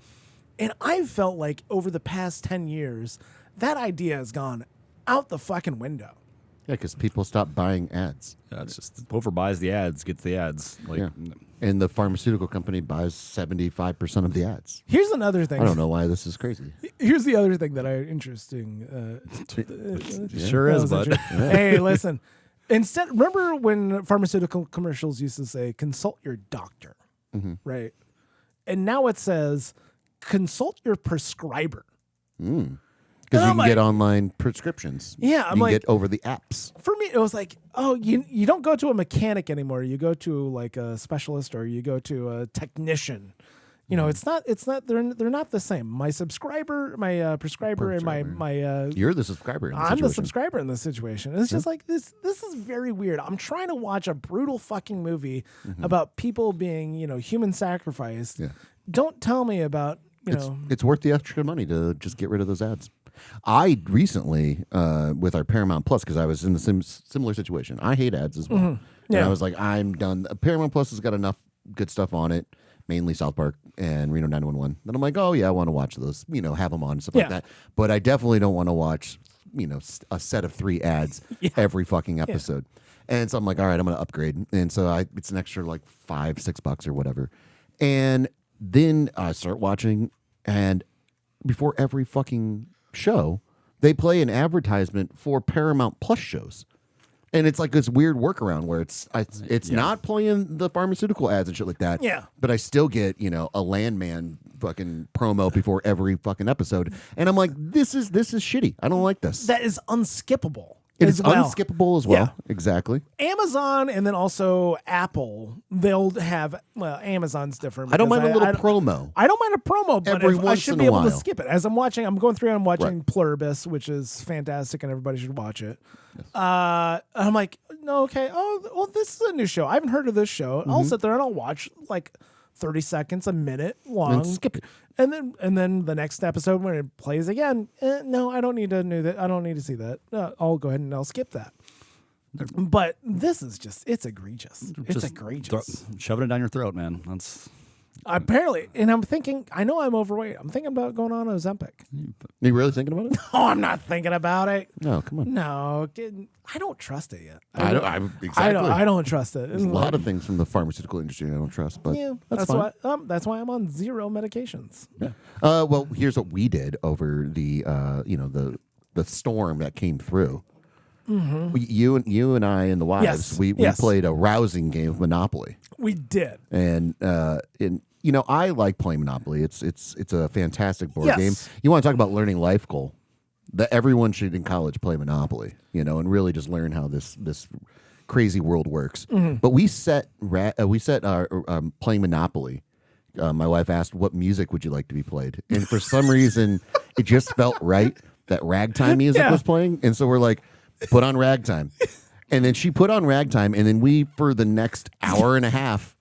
And I've felt like over the past 10 years, that idea has gone out the fucking window. Yeah, because people stop buying ads. it's just whoever buys the ads gets the ads. Like Yeah. And the pharmaceutical company buys 75% of the ads. Here's another thing. I don't know why this is crazy. Here's the other thing that I interesting. sure is, That was bud. interesting. Hey, listen. Instead, remember when pharmaceutical commercials used to say "consult your doctor," right? And now it says "consult your prescriber." Because And you I'm can get like- online prescriptions. Yeah, I'm you can like- get over the apps. For me, it was like, oh, you don't go to a mechanic anymore. You go to like a specialist or you go to a technician. it's not they're not the same. My subscriber, my prescriber, and my You're the subscriber. In the I'm situation. the subscriber in this situation. It's just like this is very weird. I'm trying to watch a brutal fucking movie about people being, human sacrificed. Yeah. Don't tell me about, It's worth the extra money to just get rid of those ads. I recently, with our Paramount Plus, because I was in the similar situation. I hate ads as well. Yeah. And I was like, I'm done. Paramount Plus has got enough good stuff on it, mainly South Park and Reno 911. Then I'm like, oh, yeah, I want to watch those, have them on and stuff like that. But I definitely don't want to watch, a set of 3 ads every fucking episode. And so I'm like, all right, I'm going to upgrade. And so it's an extra like $5-6 or whatever. And then I start watching, and before every fucking show, they play an advertisement for Paramount Plus shows. And it's like this weird workaround where it's not playing the pharmaceutical ads and shit like that. Yeah. But I still get, a Landman fucking promo before every fucking episode. And I'm like, this is shitty. I don't like this. that is unskippable. It as is well. unskippable as well. Yeah. Exactly. Amazon and then also Apple, they'll have, Amazon's different. I don't because mind a little promo. I don't mind a promo, but Every I once should in be a able to while. skip it. As I'm watching Right. Pluribus, which is fantastic and everybody should watch it. I'm like, no, okay. Oh, well, this is a new show. I haven't heard of this show. I'll sit there and I'll watch like 30 seconds, a minute long. And skip it. And then the next episode when it plays again, no, I don't need to know that. I don't need to see that. I'll go ahead and I'll skip that. But this is it's egregious. It's Just egregious. Shoving it down your throat, man. That's Apparently, and I'm thinking, I know I'm overweight. I'm thinking about going on Ozempic. Are you really thinking about it? Oh, I'm not thinking about it. No, come on. No, I don't trust it yet. Exactly. I don't trust it. There's a lot of things from the pharmaceutical industry I don't trust, but Yeah, that's that's fine. why. That's why I'm on 0 medications. Yeah. Well, here's what we did over the the storm that came through. You and I and the wives, Yes. we Yes. played a rousing game of Monopoly, We did. and I like playing Monopoly. It's a fantastic board Yes. game. You want to talk about learning life goal? That everyone should in college play Monopoly, and really just learn how this crazy world works. But we set our playing Monopoly. My wife asked, "What music would you like to be played?" And for some reason, it just felt right that ragtime music was playing, and so we're like, "Put on ragtime," and then she put on ragtime, and then we for the next hour and a half.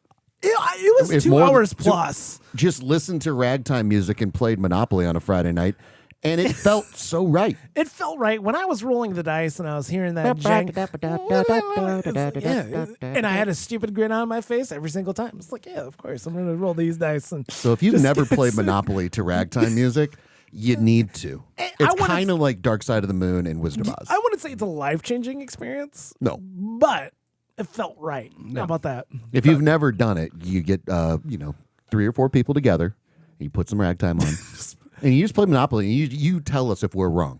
It was It's 2 more than hours 2 plus. Just listened to ragtime music and played Monopoly on a Friday night, and it felt so right. It felt right when I was rolling the dice and I was hearing that jang. And I had a stupid grin on my face every single time. It's like, yeah, of course, I'm going to roll these dice. And So if you've never played Monopoly to ragtime music, you need to. I It's wanna- kind of like Dark Side of the Moon and Wizard of Oz. I wouldn't say it's a life-changing experience, No. but it felt right. How about that? If you've never done it, you get 3 or 4 people together, and you put some ragtime on, and you just play Monopoly, and you tell us if we're wrong.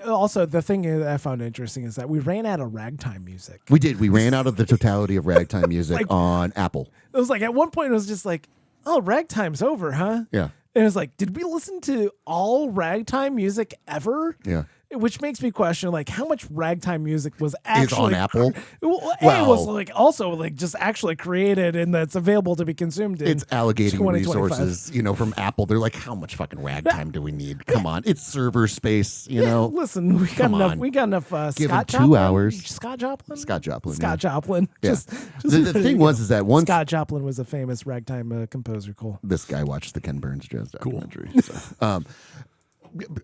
Also, the thing that I found interesting is that we ran out of ragtime music. We did. We ran out of the totality of ragtime music on Apple. It was like at one point it was just like, oh, ragtime's over, huh? Yeah. And it was like, did we listen to all ragtime music ever? Yeah. Which makes me question, like, how much ragtime music was actually on Apple? Well, Well- was like also like just actually created and that's available to be consumed. It's allocating 2025. resources, from Apple. They're like, how much fucking ragtime do we need? Come on. It's server space, Listen, we got Come enough. on. We got enough. Give Scott 'em 2 Joplin? hours. Scott Joplin. Scott Joplin. Scott yeah. Joplin. Yeah. Just The there thing you was go. is that once Scott Joplin was a famous ragtime composer. Cool. this guy watched the Ken Burns jazz documentary. So,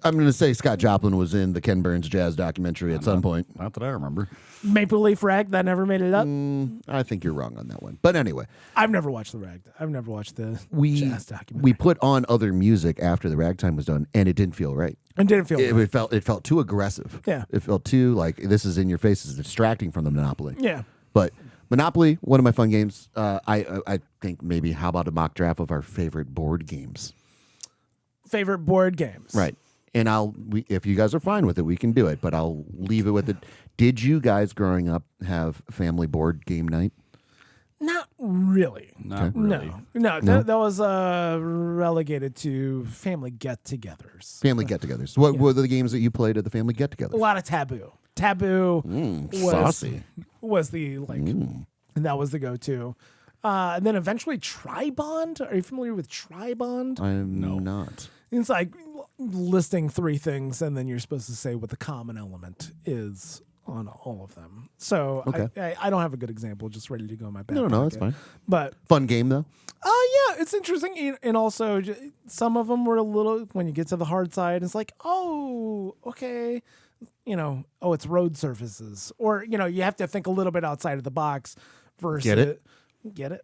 I'm going to say Scott Joplin was in the Ken Burns jazz documentary at some point. not that I remember. Maple Leaf Rag that never made it up. I think you're wrong on that one. But anyway, I've never watched the rag. I've never watched the we jazz documentary. we put on other music after the ragtime was done, and it didn't feel right. and didn't feel right. It felt too aggressive. Yeah. It felt too like this is in your face. It's distracting from the Monopoly. Yeah. But Monopoly, one of my fun games. I think maybe how about a mock draft of our favorite board games? Favorite board games. Right. And if you guys are fine with it, we can do it. But I'll leave it with it. Did you guys growing up have family board game night? Not really. Not really. No. That was relegated to family get-togethers. Family get-togethers. What were the games that you played at the family A get-togethers? lot of Taboo. Taboo Saucy. was the like, and that was the go-to. And then eventually Tribond. Are you familiar with Tribond? I'm not. It's like listing 3 things, and then you're supposed to say what the common element is on all of them. So Okay. I don't have a good example just ready to go in my back No, pocket. that's fine. But Fun game though. yeah, it's interesting. And also, some of them were a little, when you get to the hard side, it's like, oh, okay. It's road surfaces. Or, you have to think a little bit outside of the box versus. Get it? Get it?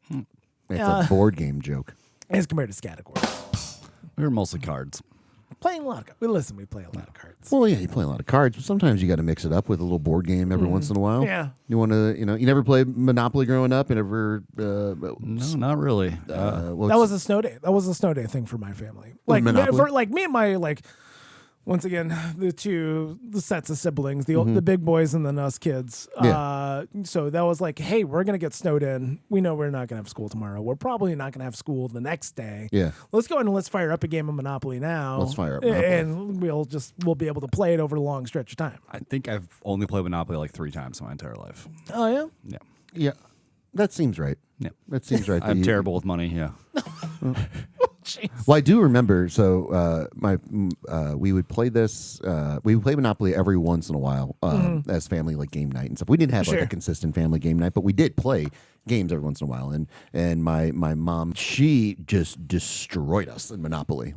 It's a board game joke. As compared to categories. We were mostly cards. Playing a lot of cards. We play a lot of cards. Well, yeah, you play a lot of cards, but sometimes you got to mix it up with a little board game every once in a while. Yeah. You want to, you never played Monopoly growing up, and ever. No, not really. That was a snow day. That was a snow day thing for my family. Like, Monopoly? for me and my once again, the sets of siblings, the big boys and then us kids. Yeah. So that was like, hey, we're going to get snowed in. We know we're not going to have school tomorrow. We're probably not going to have school the next day. Yeah. Let's go ahead and let's fire up a game of Monopoly now. Let's fire up Monopoly. And we'll be able to play it over a long stretch of time. I think I've only played Monopoly like 3 times in my entire life. Oh, yeah? Yeah. Yeah, that seems right. Yeah. That seems right. I'm terrible with money. Yeah. Jeez. Well, I do remember. So, we would play this. We would play Monopoly every once in a while as family game night and stuff. We didn't have a consistent family game night, but we did play games every once in a while. And my mom, she just destroyed us in Monopoly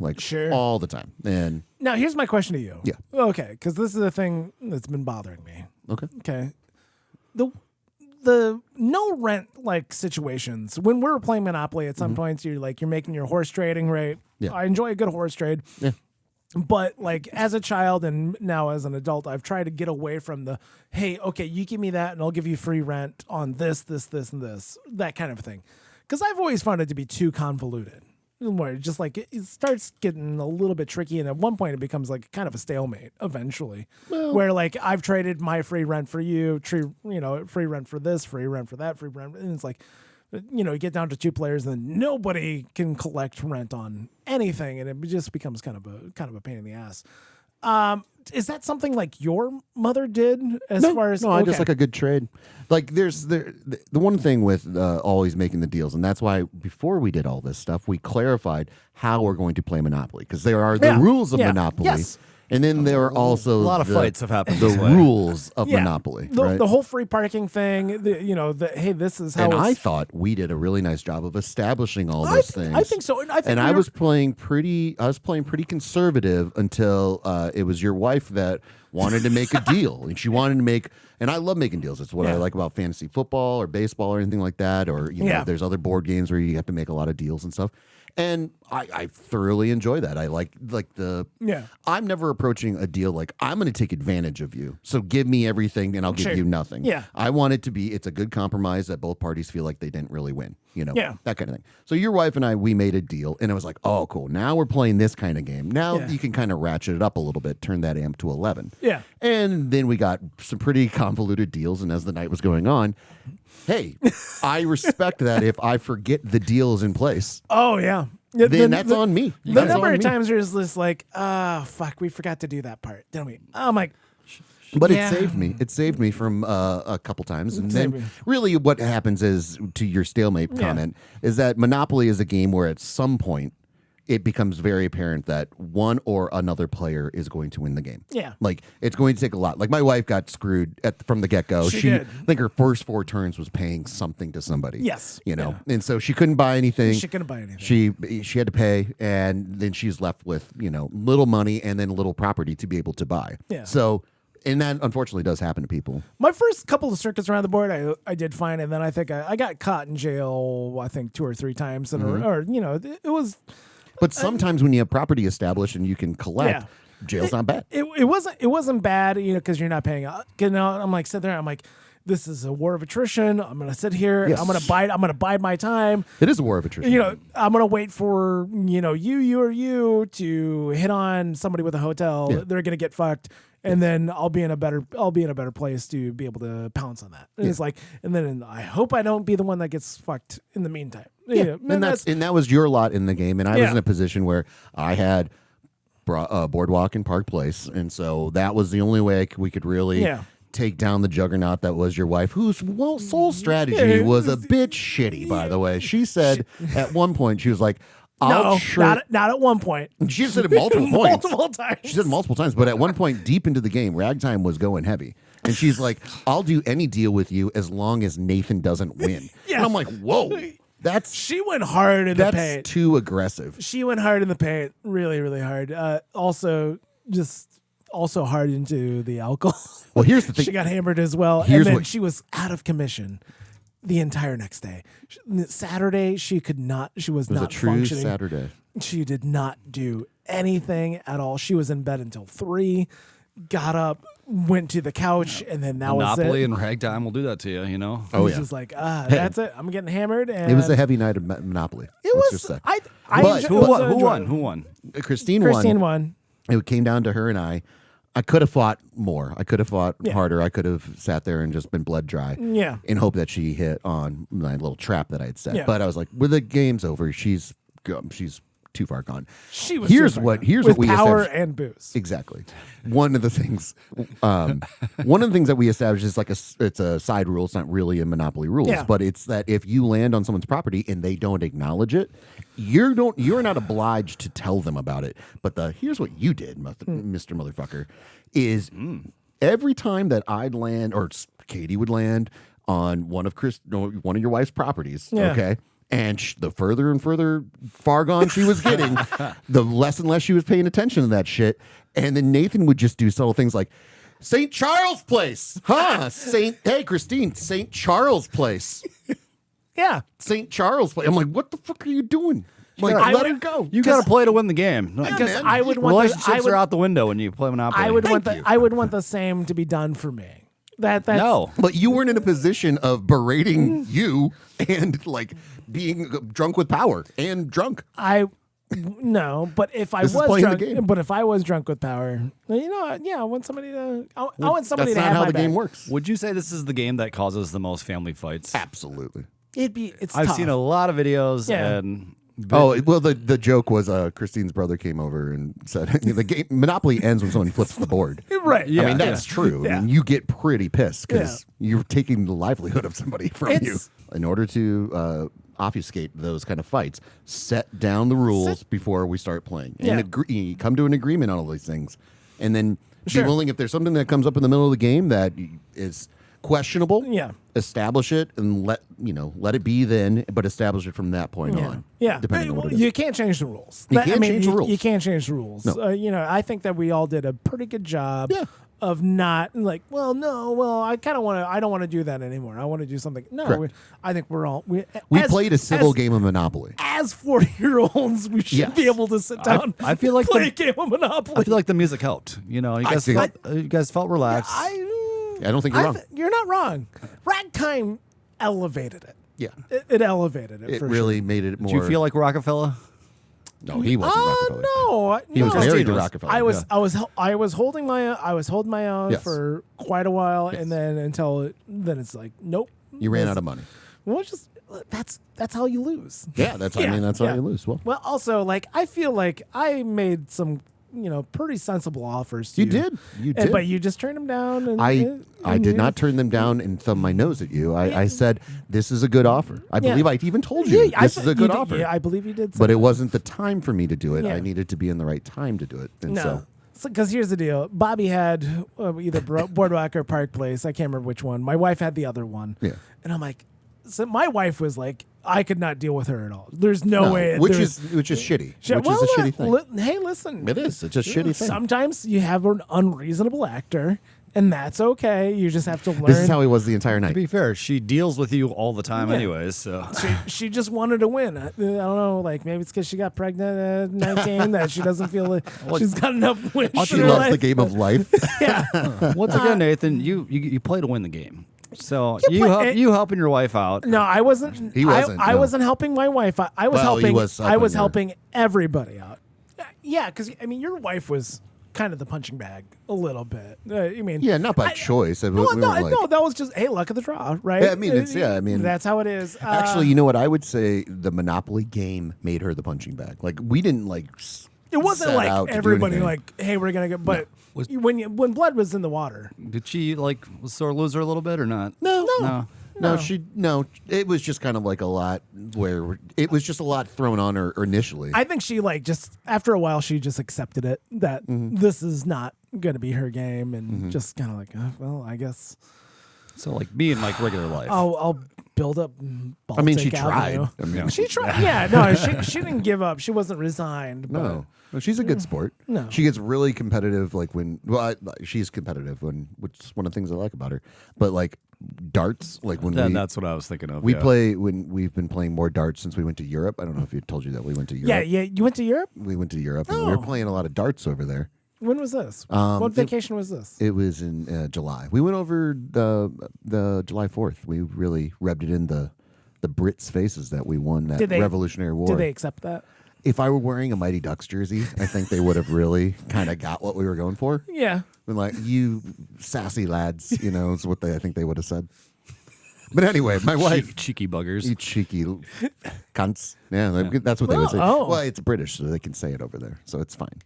all the time. And Now, here's my question to you. Yeah. Okay, because this is a thing that's been bothering me. okay, The no rent situations, when we were playing Monopoly at some points, you're making your horse trading, right? Yeah. I enjoy a good horse trade. Yeah. But as a child and now as an adult, I've tried to get away from the, hey, okay, you give me that and I'll give you free rent on this, this, and this, that kind of thing. Because I've always found it to be too convoluted. Where just it starts getting a little bit tricky, and at one point it becomes kind of a stalemate eventually. Where I've traded my free rent for you, free rent for this, free rent for that, free rent, and it's you get down to 2 players, and then nobody can collect rent on anything, and it just becomes kind of a pain in the ass. Is that something your mother did far as? No, I just like a good trade. There's the one thing with always making the deals, and that's why before we did all this stuff, we clarified how we're going to play Monopoly, because there are the rules of Monopoly. Yes. And then there are also a lot of fights have happened The this way. rules of Monopoly, right? The whole free parking thing. Hey, this is how. And I it's, thought we did a really nice job of establishing all those things. I think so, and I was playing pretty conservative until it was your wife that wanted to make a deal, and she wanted to make. And I love making deals. It's what I like about fantasy football or baseball or anything like that. Or there's other board games where you have to make a lot of deals and stuff. And I thoroughly enjoy that. I like the. Yeah. I'm never approaching a deal I'm going to take advantage of you. So give me everything and I'll give you nothing. Yeah. I want it to be. It's a good compromise that both parties feel like they didn't really win. That kind of thing. So your wife and I, we made a deal, and it was like, oh, cool. Now we're playing this kind of game. Now you can kind of ratchet it up a little bit, turn that amp to 11. Yeah. And then we got some pretty convoluted deals, and as the night was going on, hey, I respect that if I forget the deal is in place. Oh yeah. Then that's on me. The number of times there's this fuck, we forgot to do that part, didn't we? I'm like, but it saved me. It saved me from a couple times. And then really what happens is, to your stalemate comment, is that Monopoly is a game where at some point it becomes very apparent that one or another player is going to win the game. Yeah. It's going to take a lot. My wife got screwed from the get-go. She did. I think her first 4 turns was paying something to somebody. Yes. And so she couldn't buy anything. She couldn't buy anything. She had to pay, and then she's left with, little money and then little property to be able to buy. Yeah. So, and that unfortunately does happen to people. My first couple of circuits around the board, I did fine, and then I think I got caught in jail, I think 2 or 3 times, or it was. But sometimes when you have property established and you can collect, jail's not bad. It wasn't bad, because you're not paying. I'm sitting there, I'm like, this is a war of attrition. I'm gonna sit here. Yes. I'm gonna bide my time. It is a war of attrition. I'm gonna wait for you to hit on somebody with a hotel. Yeah. They're gonna get fucked, and then I'll be in a better place to be able to pounce on that. And it's and then I hope I don't be the one that gets fucked in the meantime. Yeah. And that was your lot in the game, and I was in a position where I had Boardwalk and Park Place, and so that was the only way we could really take down the juggernaut that was your wife, whose sole strategy was a bit shitty, by the way. She said at one point, she was like, not at one point. She said it multiple points. Multiple times. She said it multiple times, but at one point deep into the game, Ragtime was going heavy. And she's like, I'll do any deal with you as long as Nathan doesn't win. Yeah. And I'm like, whoa. She went hard in the paint. That's too aggressive. She went hard in the paint, really, really hard. Also hard into the alcohol. Well, here's the thing. She got hammered as well, and then she was out of commission the entire next day. Saturday, she was not a true functioning. Saturday. She did not do anything at all. She was in bed until 3, got up, went to the couch, and then that was it. Monopoly and Ragtime will do that to you, you know? Oh, Just like, that's it. I'm getting hammered. And it was a heavy night of Monopoly. It let's was. just say. Who won? Christine won. It came down to her and I. I could have fought more. I could have fought harder. I could have sat there and just been blood dry. Yeah. In hope that she hit on my little trap that I had set. Yeah. But I was like, well, the game's over. She's too far gone. She was. Here's too far what gone. here's With what we power established. and booze. Exactly. One of the things that we established is it's a side rule. It's not really a monopoly rules, but it's that if you land on someone's property and they don't acknowledge it, you're not obliged to tell them about it. But here's what you did, Mr. Motherfucker, is every time that I'd land or Katie would land on one of your wife's properties, okay. And the further and further far gone she was getting, the less and less she was paying attention to that shit. And then Nathan would just do subtle things like, St. Charles Place. Huh? Hey, Christine, St. Charles Place. Yeah. St. Charles Place. I'm like, what the fuck are you doing? Like, let her go. You got to play to win the game. Because I would want relationships are out the window when you play Monopoly. I would want the same to be done for me. That's no, but you weren't in a position of berating you and like being drunk with power and drunk. No, but if I was drunk with power, I want somebody to. I want somebody to have my back. That's not how the game works. Would you say this is the game that causes the most family fights? Absolutely. I've seen a lot of videos and. The joke was Christine's brother came over and said the game Monopoly ends when someone flips the board. Right. Yeah, I mean, that's true. Yeah. I mean, you get pretty pissed because you're taking the livelihood of somebody from you. In order to obfuscate those kind of fights, set down the rules before we start playing. And come to an agreement on all these things. And then be willing, if there's something that comes up in the middle of the game that is questionable, establish it and let it be then, but establish it from that point on. Yeah, depending on what it is. You can't change the rules. You can't change the rules. You can't change the rules. No. I think that we all did a pretty good job of not like, I kind of want to. I don't want to do that anymore. I want to do something. No, I think we're all we played a civil game of Monopoly. As 40-year-olds, we should be able to sit down. I feel like play a game of Monopoly. I feel like the music helped. You guys felt relaxed. I don't think you're wrong. You're not wrong. Ragtime elevated it. Yeah. It elevated it. It really made it more. Do you feel like Rockefeller? No, he wasn't Rockefeller. No, he was married to Rockefeller. I was holding my own for quite a while, and then then it's like, nope. You ran out of money. Well, that's how you lose. Yeah, that's how you lose. Well, also, like, I feel like I made some pretty sensible offers to you. You did. But you just turned them down. And, I did not turn them down and thumb my nose at you. I said, this is a good offer. I believe I even told you this is a good offer. Yeah, I believe you did. But it wasn't the time for me to do it. I needed to be in the right time to do it. And because here's the deal. Bobby had either Boardwalk or Park Place. I can't remember which one. My wife had the other one. Yeah. And I'm like, so my wife was like, I could not deal with her at all. There's no way. Which is shitty. Which is a shitty thing. Hey, listen. It is. It's a shitty thing. Sometimes you have an unreasonable actor, and that's okay. You just have to learn. This is how he was the entire night. To be fair, she deals with you all the time anyways. So she just wanted to win. I don't know. Like, maybe it's because she got pregnant at 19 that she doesn't feel like she's got enough wins. She loves the game of life. Once again, Nathan, you play to win the game. So you helping your wife out? No, I wasn't. He wasn't. I wasn't helping my wife out. I was helping. I was helping everybody out. Yeah, because your wife was kind of the punching bag a little bit. Not by choice. No, that was just luck of the draw, right? Yeah, that's how it is. Actually, you know what? I would say the Monopoly game made her the punching bag. Like, we didn't It wasn't set like out to do everybody anything. like, hey, we're gonna go. But Was- when blood was in the water, Did she like was sore loser a little bit or not? No. No. No. It was just kind of like a lot where it was just a lot thrown on her initially. I think she like just after a while she just accepted it that this is not gonna be her game and just kind of like, well, I guess So like being like regular life. I'll build up. Baltic I mean, she tried. Avenue. I mean, Yeah. She tried. Yeah, no, she didn't give up. She wasn't resigned. But no. No, she's a good sport. No. She gets really competitive, like when. Well, she's competitive which is one of the things I like about her. But like darts, like when That's what I was thinking of. we yeah. play when we've been playing more darts since we went to Europe. I don't know if you told you that we went to Europe. yeah. You went to Europe. We went to Europe and we were Oh. playing a lot of darts over there. When was this? What vacation was this? It was in July. We went over the July 4th. We really rubbed it in the Brits' faces that we won that Did they- Revolutionary War. Did they accept that? If I were wearing a Mighty Ducks jersey, I think they would have really kind of got what we were going for. Yeah. Been like, you sassy lads, is what I think they would have said. But anyway, my wife, cheeky buggers. you cheeky cunts. Yeah, that's what they would say. Oh. Well, it's British, so they can say it over there, so it's fine.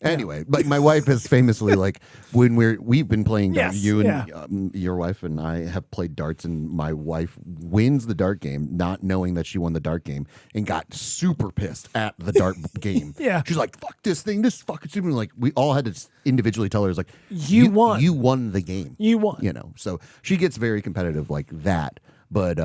Anyway, but my wife has famously like when we've been playing Yes, you and yeah. Your wife and I have played darts, and my wife wins the dart game, not knowing that she won the dart game, and got super pissed at the dart game. Yeah. She's like, "Fuck this thing, this fucking stupid." Like we all had to individually tell her, "It's like You won. you won the game, You won." So she gets very competitive like that. But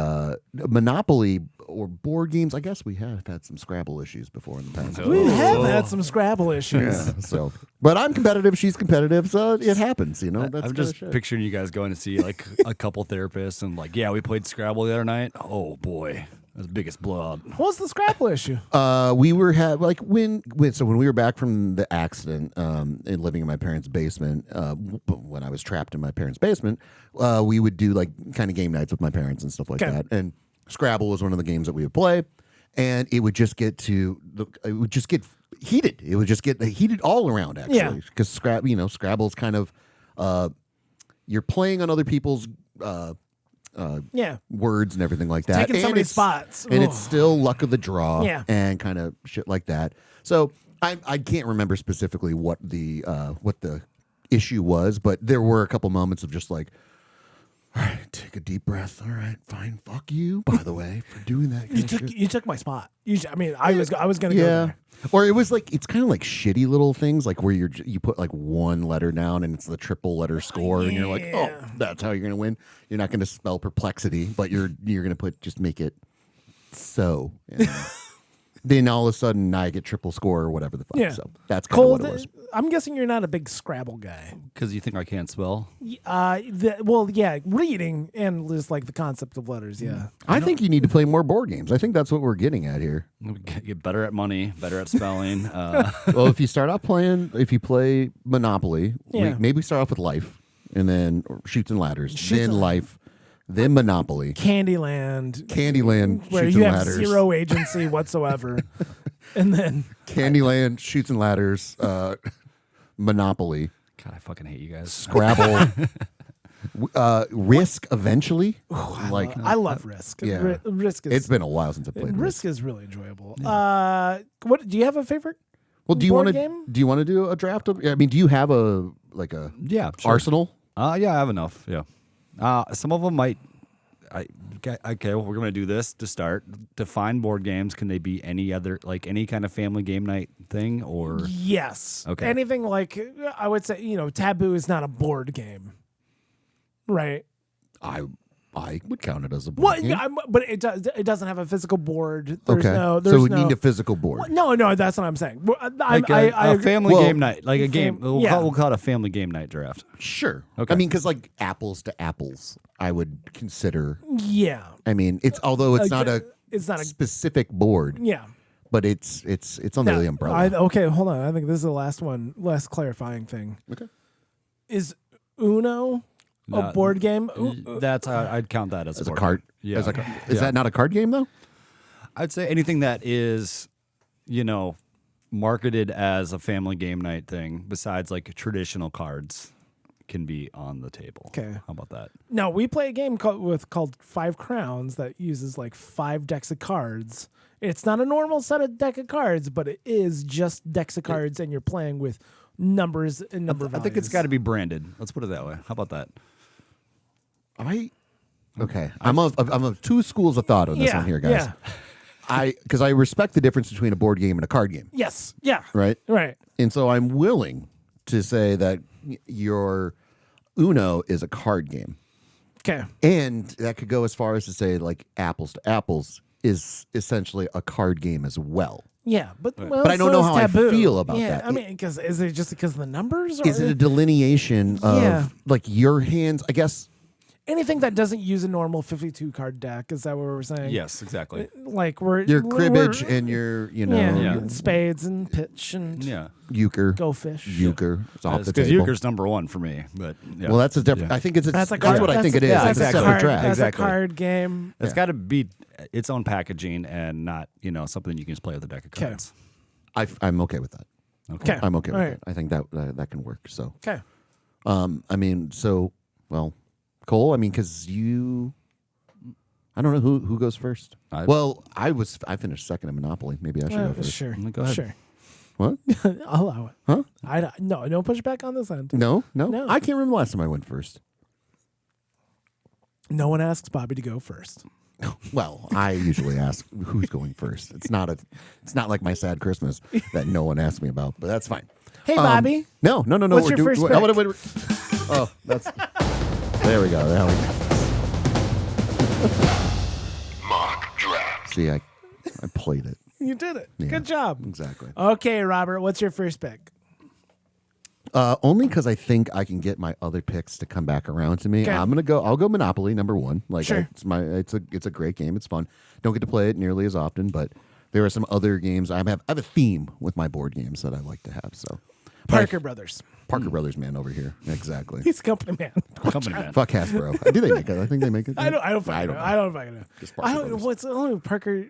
Monopoly or board games, I guess we have had some Scrabble issues before in the past. We Oh. have had some Scrabble issues. Yeah, so, but I'm competitive. She's competitive, so it happens. That's I'm kinda just shit. picturing you guys going to see like a couple therapists and like, yeah, we played Scrabble the other night. Oh boy, that was the biggest blowout. What was the Scrabble issue? We were like when we were back from the accident and living in my parents' basement. When I was trapped in my parents' basement, we would do like kind of game nights with my parents and stuff like Okay. that. And Scrabble was one of the games that we would play, and it would just get heated. It would just get heated all around actually, Yeah. because Scrabble's kind of you're playing on other people's. Yeah. Words and everything like that. Taking And somebody's it's- spots. And Ugh. it's still luck of the draw Yeah. and kind of shit like that. So I can't remember specifically what the issue was, but there were a couple moments of just like, all right, take a deep breath. All right, fine. Fuck you, by the way, for doing that. You took my spot. I was going to go Yeah. there. Or it was like, it's kind of like shitty little things, like where you put like one letter down and it's the triple letter score, and you're like, oh, Yeah. that's how you're gonna win. You're not gonna spell perplexity, but you're gonna just make it so. And then all of a sudden I get triple score or whatever the fuck. Yeah. So that's kind of Cole, what it was. I'm guessing you're not a big Scrabble guy. Because you think I can't spell? Yeah, reading and just like the concept of letters. Yeah. I think you need to play more board games. I think that's what we're getting at here. Get better at money, better at spelling. Well, if you play Monopoly, Yeah. maybe start off with Life, and then Shoots and Ladders, Shoots then and- Life, then Monopoly, Candyland, Candyland, where Shoots you and have Ladders, zero agency whatsoever, and then Candyland, Shoots and Ladders, Monopoly, God, I fucking hate you guys. Scrabble, Risk. Eventually, I love Risk. yeah. Risk is it's been a while since I played Risk is really enjoyable. What do you have a favorite? Well, do you board want game? to do a draft of? I mean, do you have a Yeah, sure. arsenal? Yeah, I have enough. Yeah. Some of them might. Okay, well, we're going to do this to start. Define board games. Can they be any other, like any kind of family game night thing or? Yes. Okay. Anything like I would say, Taboo is not a board game, right? I would count it as a board Well, game. yeah, but it doesn't have a physical board. There's Okay, no. so There's we no. need a physical board. No, that's what I'm saying. Well, Like I a agree. family Well, game night, like a game. We'll, yeah. we'll call it a family game night draft. Sure. Okay. I mean, because like apples to apples, I would consider. Yeah. I mean, although it's not a It's not a. specific board, Yeah. but it's under Now, the umbrella. Okay, hold on. I think this is the last clarifying thing. Okay. Is Uno a No, board game? That's I'd count that as As a a board card. game. Yeah. Is that not a card game though? I'd say anything that is, marketed as a family game night thing, besides like traditional cards, can be on the table. Okay. How about that? No, we play a game called 5 Crowns that uses like 5 decks of cards. It's not a normal set of deck of cards, but it is just decks of cards, and you're playing with numbers and number I values. think it's got to be branded. Let's put it that way. How about that? Okay. I'm of two schools of thought on this one here, guys. Yeah. Because I respect the difference between a board game and a card game, Yes. Yeah. right? Right. And so I'm willing to say that your Uno is a card game. Okay. And that could go as far as to say, like, Apples to Apples is essentially a card game as well. Yeah, but I don't know how I Taboo. feel about yeah, that. I mean, is it just because of the numbers? Or Is it a delineation of, Yeah. like, your hands? I guess. anything that doesn't use a normal 52 card deck? Is that what we're saying? Yes, exactly. Like we're Your cribbage we're- and your, Yeah. spades and pitch and Yeah. euchre. go fish. Euchre. It's off the Because table. euchre's number one for me. But yeah. Well, that's a different. Yeah. I think it's. That's That's, a card. what I think it is. Yeah, It's a exactly. separate card, track. That's Exactly. a card game. It's got to be its own packaging and not, something you can just play with a deck of 'Kay. cards. I'm okay with that. Okay. I'm okay with All it. right. I think that that can work. So, Okay. I mean, well, Cole. I mean, because I don't know who goes first. I finished second in Monopoly. Maybe I should go first. Sure. Go ahead. Sure. What? I'll allow it. Huh? No pushback on this end. No. No. I can't remember the last time I went first. No one asks Bobby to go first. Well, I usually ask who's going first. It's not like my sad Christmas that no one asked me about, but that's fine. Hey, Bobby. No. What's we're your first pick? Oh, that's. There we go. There we go. Mock draft. See, I played it. You did it. Yeah. Good job. Exactly. Okay, Robert, what's your first pick? Only because I think I can get my other picks to come back around to me. Okay. I'll go Monopoly #1. Like Sure. it's a great game. It's fun. Don't get to play it nearly as often, but there are some other games. I have a theme with my board games that I like to have. So Parker Brothers. Parker Brothers man over here. Exactly. He's a company man. Company man. Fuck Hasbro. Do they make it? I think they make it. I don't fucking know. I don't fucking know. Just Parker I don't Brothers. what's Parker.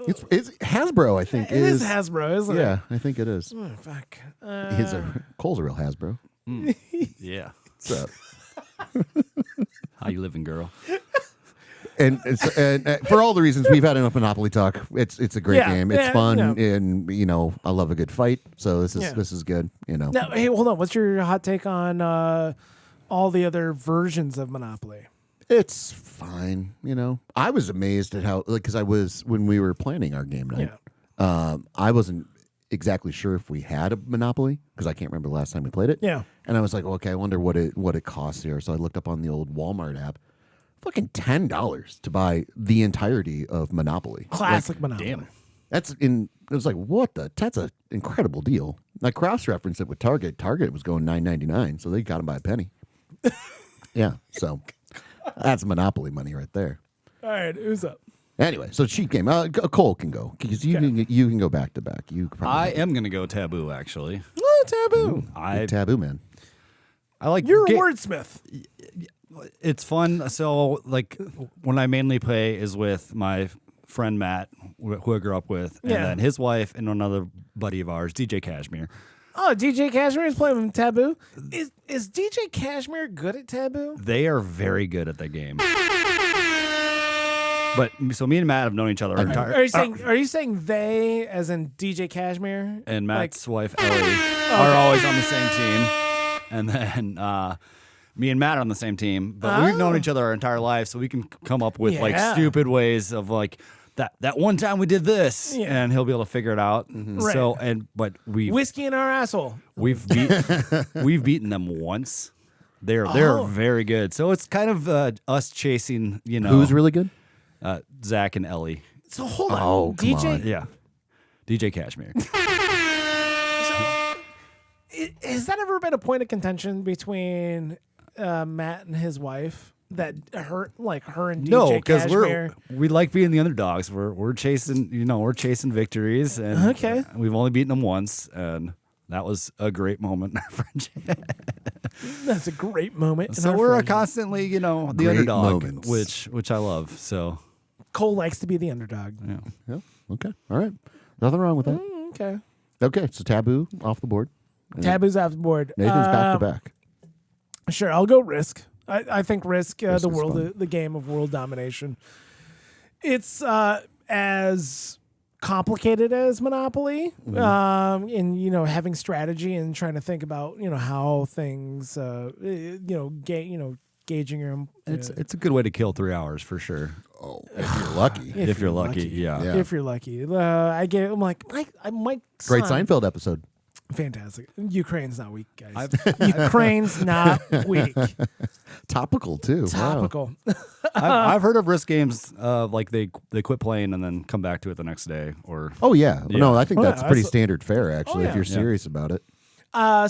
It's Hasbro. I think It is Hasbro, isn't it? Yeah, I think it is. Oh, fuck. Cole's a real Hasbro. Yeah. So. How you living, girl? And for all the reasons we've had enough Monopoly talk, it's a great Yeah, game. It's yeah, fun, no. and I love a good fight. So this is good. Now, hey, hold on. What's your hot take on all the other versions of Monopoly? It's fine. I was amazed at how because when we were planning our game night, I wasn't exactly sure if we had a Monopoly because I can't remember the last time we played it. Yeah. And I was like, okay, I wonder what it costs here. So I looked up on the old Walmart app. Fucking $10 to buy the entirety of Monopoly. Classic Monopoly. Damn. It was like, what the? That's an incredible deal. I cross-referenced it with Target. Target was going $9.99, so they got them by a penny. Yeah, so that's Monopoly money right there. All right, who's up? Anyway, so cheap game. Cole can go because you can go back to back. You I probably am going to go Taboo, actually. Oh, Taboo. I Taboo man. like You're a wordsmith. It's fun. So, like, when I mainly play is with my friend Matt, who I grew up with, and Yeah. then his wife and another buddy of ours, DJ Cashmere. Oh, DJ Cashmere is playing with Taboo. Is DJ Cashmere good at Taboo? They are very good at that game. But so me and Matt have known each other our entire. Are you saying they as in DJ Cashmere And Like, Matt's wife Ellie are always on the same team, and then me and Matt are on the same team. But we've known each other our entire life, so we can come up with like Yeah. stupid ways of like that one time we did this, Yeah. and he'll be able to figure it out. Right. So but whiskey in our asshole. we've beaten them once. They're very good. So it's kind of us chasing. Who's really good? Zach and Ellie. So hold on. Oh, come DJ on. Yeah, DJ Cashmere. Has that ever been a point of contention between Matt and his wife? That her and DJ No, because Cashmere. we like being the underdogs. We're chasing, we're chasing victories, and Okay. we've only beaten them once, and that was a great moment in our friendship. That's a great moment. in So our we're friendship. constantly, the Great underdog, moments. which I love. So Cole likes to be the underdog. yeah. Yeah. Okay. All right. Nothing wrong with that. Okay. Okay. So Taboo off the board. Taboo's off the board. Nathan's back to back. Sure, I'll go Risk. I think Risk, Risk the is world, fun. the game of world domination. It's as complicated as Monopoly, in having strategy and trying to think about how things, gauging your own. It's a good way to kill 3 hours for sure. Oh, if you're lucky. If you're lucky, yeah. Yeah. If you're lucky, I'm like my Great son, Seinfeld episode. fantastic. Ukraine's not weak, guys. I've- Ukraine's not weak. Topical too. Wow. Topical. I've heard of Risk games, like they quit playing and then come back to it the next day, or Oh yeah. Yeah. No, I think Oh, that's yeah, pretty that's- standard fare actually yeah. if you're Yeah. serious about it.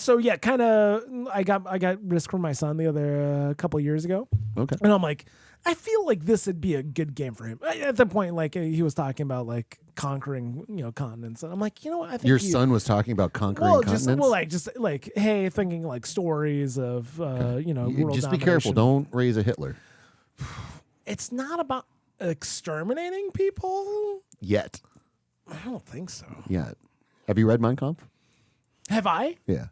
So yeah, kind of. I got Risk from my son the other couple years ago, Okay. and I'm like, I feel like this would be a good game for him. At the point, like he was talking about like conquering, continents, and I'm like, what? I think Your son was talking about conquering continents. just like hey, thinking like stories of world Just be careful. domination. Don't raise a Hitler It's not about exterminating people. yet. I don't think so. Yet. Have you read Mein Kampf? Have I? Yeah.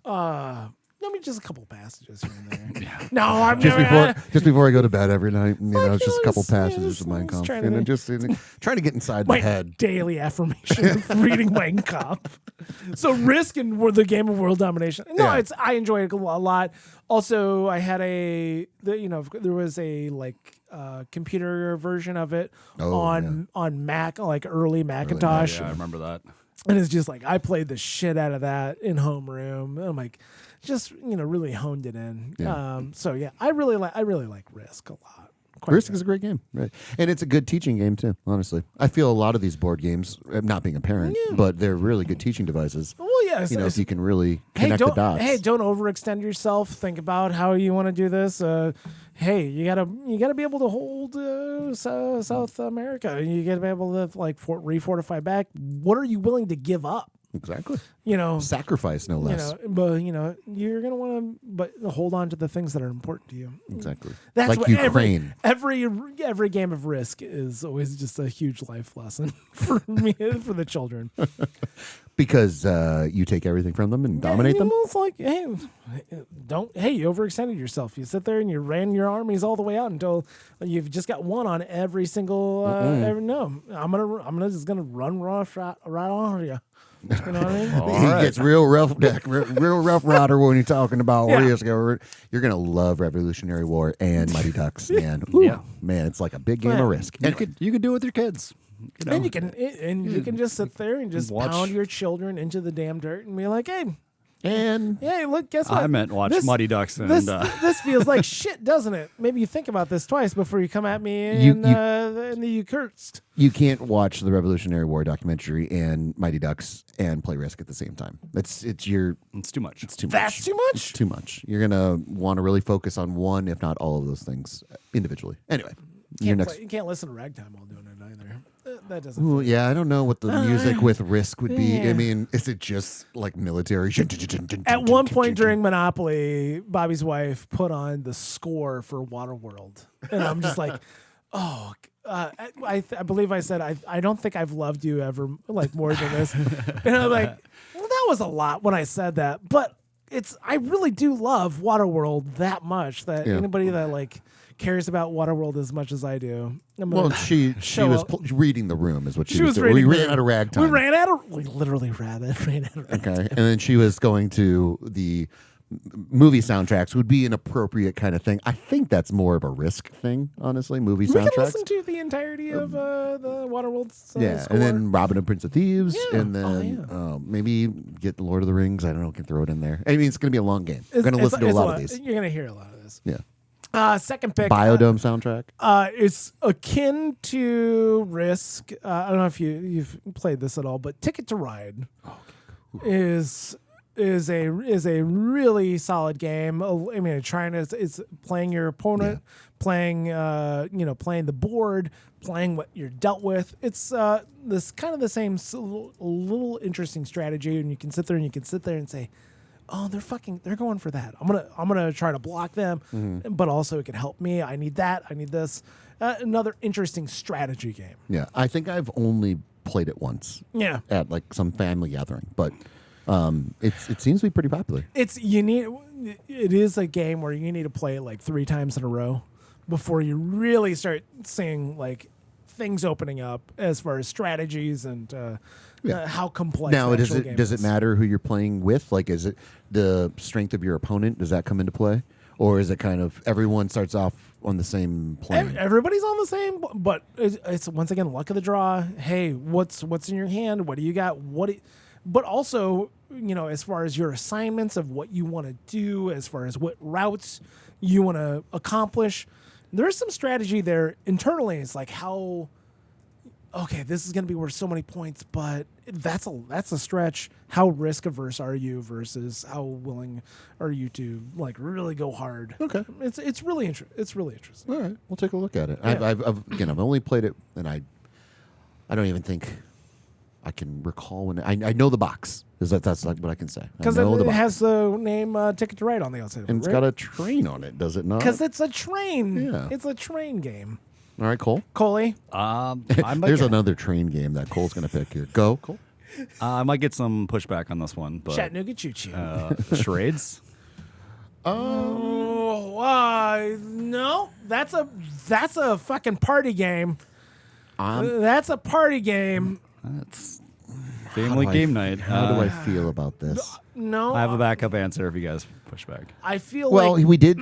Just a couple passages here and there. No, I'm Just before I go to bed every night, it's just a couple just- yeah, passages of Mein just Kampf, trying to and make- just trying to get inside my my head. daily affirmation of reading Mein Kampf. So Risk and the game of world domination. No, Yeah. I enjoy it a lot. Also, I had there was a computer version of it on Mac, like early Macintosh, yeah, I remember that. and it's just like I played the shit out of that in homeroom. And I'm like, just really honed it in. Yeah. So yeah, I really like Risk a lot. Quite Risk good. is a great game, right? And it's a good teaching game too. Honestly, I feel a lot of these board games, not being a parent, but they're really good teaching devices. Well, yeah, If you can really Hey, connect the dots. don't overextend yourself. Think about how you want to do this. Hey, you gotta be able to hold South America. You gotta be able to refortify back. What are you willing to give up? Exactly. You Sacrifice, no less. but you're gonna want to, but hold on to the things that are important to you. Exactly. That's like what Ukraine. every game of Risk is always just a huge life lesson for me, for the children. Because you take everything from them and dominate them. It's like, hey, you overextended yourself. You sit there and you ran your armies all the way out until you've just got one on every single. I'm just gonna run right on you. You know what I mean? He gets real rough, real rough rider when you're talking about Yeah. Risk. You're gonna love Revolutionary War and Mighty Ducks, man. Ooh, Yeah. man, it's like a big game Yeah. of Risk. You Anyway, could do it with your kids. And you can just sit there and just Watch- pound your children into the damn dirt and be like, and hey, look, guess what? I meant watch This- Muddy Ducks and This feels like shit, doesn't it? Maybe you think about this twice before you come at me You- in the Kurtz. you can't watch the Revolutionary War documentary and Mighty Ducks and play Risk at the same time. It's too much. That's too It's much. too much. You're gonna want to really focus on one, if not all of those things individually. Anyway, your next. You can't listen to ragtime while doing it either. That doesn't. Ooh, yeah, I don't know what the music with Risk would be. Yeah. I mean, is it just like military? At one point during Monopoly, Bobby's wife put on the score for Waterworld, and I'm just like, oh. I believe I said I don't think I've loved you ever more than this, and I'm like, well, that was a lot when I said that, but I really do love Waterworld that much that Yeah. anybody that cares about Waterworld as much as I do. Well, she show was up. reading the room, is what she, She was doing. We reading the ran room. out of ragtime. We literally ran out of ragtime. Okay, and then she was going to the movie soundtracks would be an appropriate kind of thing. I think that's more of a Risk thing, honestly. Movie We can soundtracks. listen to the entirety of the Waterworld Yeah, score. and then Robin and Prince of Thieves, Yeah. and then Oh, maybe get the Lord of the Rings. I don't know, can throw it in there. I mean, it's going to be a long game. I'm going to listen to a it's lot of these. You're gonna hear a lot of this. Yeah, Second pick, Biodome soundtrack. it's akin to Risk. I don't know if you've played this at all, but Ticket to Ride is a really solid game. I mean, it's playing your opponent, playing playing the board, playing what you're dealt with. It's this kind of the same little interesting strategy, and you can sit there and say, oh, they're going for that. I'm gonna try to block them, but also it can help me. I need that. I need this. Another interesting strategy game. Yeah, I think I've only played it once Yeah. at like some family gathering, but It seems to be pretty popular. It is a game where you need to play it like 3 times in a row before you really start seeing like things opening up as far as strategies and how complex. Now, the does actual game it is. matter who you're playing with? Like, is it the strength of your opponent? Does that come into play, or is it kind of everyone starts off on the same plane? Everybody's on the same, but it's once again luck of the draw. Hey, what's in your hand? What do you got? But also, as far as your assignments of what you want to do, as far as what routes you want to accomplish, there's some strategy there internally. It's like this is going to be worth so many points, but that's a stretch. How risk averse are you versus how willing are you to like really go hard? Okay. It's really interesting. All right, we'll take a look at it. Yeah. I've only played it, and I don't even think I can recall when I know the box. That's like what I can say. Because it has the name Ticket to Ride on the outside. And it's got a train on it, does it not? Because it's a train. Yeah. It's a train game. All right, Cole. Coley. I might There's get, another train game that Cole's going to pick here. Go, Cole. I might get some pushback on this one, but Chattanooga Choo Choo. charades. No, that's a fucking party game. That's a party game. That's family game night. How do I feel about this? No, I have a backup answer if you guys push back. I feel Well, like we did.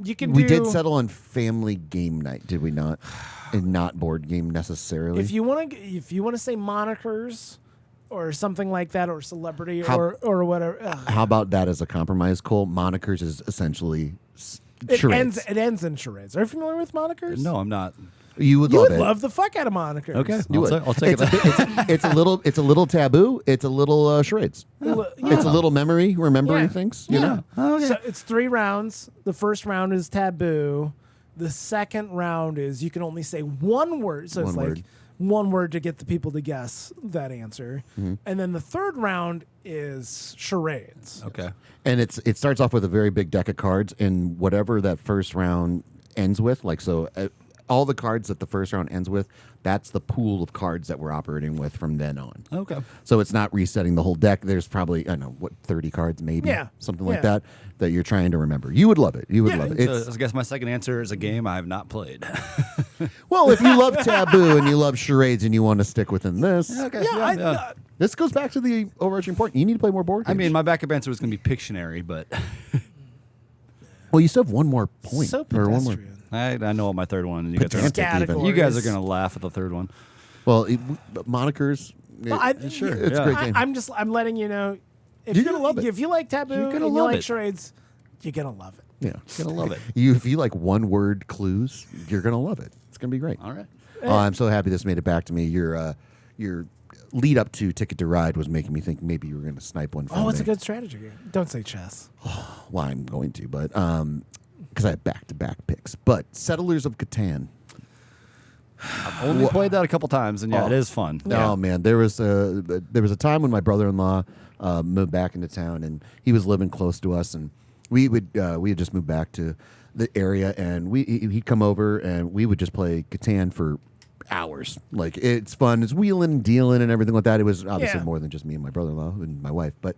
you can. We did settle on family game night, did we not? And not board game necessarily. If you want to say monikers or something like that, or celebrity, How- or whatever. How about that as a compromise, Cole? Monikers is essentially It charades. ends in charades. Are you familiar with monikers? No, I'm not. You would You love would it. love the fuck out of monikers. Okay, You would. I'll take it. It's a little taboo. It's a little charades. It's a little memory, remembering Yeah. things. Yeah. You know. Okay. So it's 3 rounds. The first round is taboo. The second round is you can only say one word. So One it's word. like one word to get the people to guess that answer. Mm-hmm. And then the third round is charades. Okay. And it starts off with a very big deck of cards, and whatever that first round ends with, like so. All the cards that the first round ends with, that's the pool of cards that we're operating with from then on. Okay. So it's not resetting the whole deck. There's probably, I don't know, 30 cards maybe? Yeah. Something Yeah. like that you're trying to remember. You would love it. You would Yeah. love it. So I guess my second answer is a game I have not played. Well, if you love Taboo and you love charades and you want to stick within this, Okay. Yeah, this goes back to the overarching point. You need to play more board I games. mean, my backup answer was going to be Pictionary, but well, you still have one more point. so or one more. pedestrian. I know what my third one. And you guys are Pedantic even. you guys are going to laugh at the third one. Well, monikers. Sure. It's Yeah. a great game. I'm letting you know. If You're gonna love it. If you like taboo You're and gonna you love like it. charades, you're gonna love it. yeah. Going to love it. If you like one word clues, you're gonna love it. It's gonna be great. All right. Oh, I'm so happy this made it back to me. Your lead up to Ticket to Ride was making me think maybe you were gonna snipe one from Oh, it's me. a good strategy game. Don't say chess. Well, I'm going to, but because I have back-to-back picks. But Settlers of Catan. I've only played that a couple times, and it is fun. Oh man, there was a time when my brother-in-law moved back into town, and he was living close to us, and we had just moved back to the area, and he'd come over, and we would just play Catan for hours. Like, it's fun. It's wheeling and dealing and everything like that. It was obviously Yeah. more than just me and my brother-in-law and my wife, but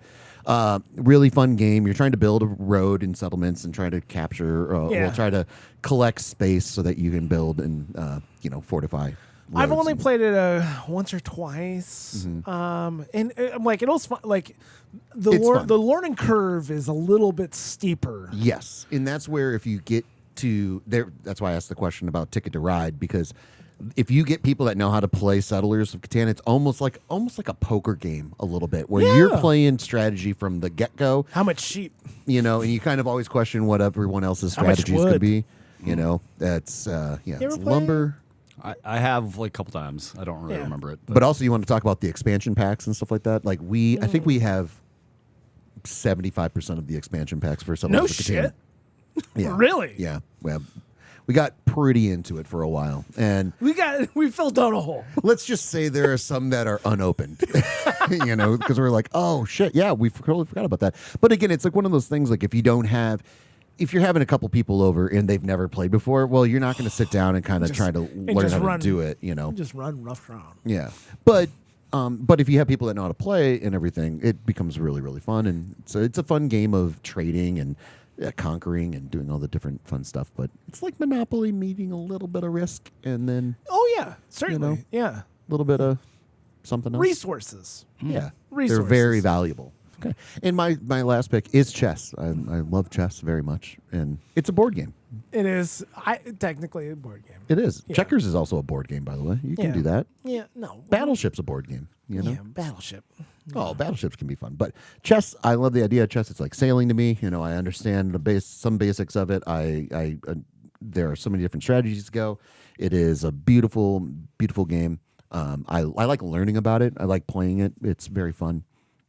really fun game. You're trying to build a road and settlements and try to capture, try to collect space so that you can build and fortify. I've roads only and- played it once or twice, and like it was fun. Like It's fun. the learning curve is a little bit steeper. Yes, and that's where if you get to there, that's why I asked the question about Ticket to Ride, because if you get people that know how to play Settlers of Catan, it's almost like a poker game a little bit, where you're Yeah. playing strategy from the get go. How much sheep? And you kind of always question what everyone else's How much strategies could wood? be. That's ever it's play? lumber. I have like a couple times. I don't really Yeah. remember it. But also, you want to talk about the expansion packs and stuff like that. Like I think we have 75% of the expansion packs for Settlers No of Catan. shit. Yeah. Really? Yeah. Well, we got pretty into it for a while, and We filled down a hole. let's just say there are some that are unopened, because we're like, oh shit, yeah, we totally forgot about that. But again, it's like one of those things. Like if you're having a couple people over and they've never played before, well, you're not going to sit down and kind of Just- try to learn just how run. to do it. Just run rough around. Yeah, but But if you have people that know how to play and everything, it becomes really, really fun. And so it's a fun game of trading and conquering and doing all the different fun stuff. But it's like Monopoly meeting a little bit of risk and then Oh yeah, certainly. Yeah. a little bit of something else. Resources. Yeah. Resources. They're very valuable. Okay. And my last pick is chess. I love chess very much. And it's a board game. It is technically a board game. It is. Yeah. Checkers is also a board game, by the way. You can Yeah. do that. Yeah, no. Battleship's a board game, you know? Yeah, Battleship. Oh, battleships can be fun. But chess, I love the idea of chess. It's like sailing to me. You know, I understand some basics of it. There are so many different strategies to go. It is a beautiful, beautiful game. I like learning about it. I like playing it. It's very fun.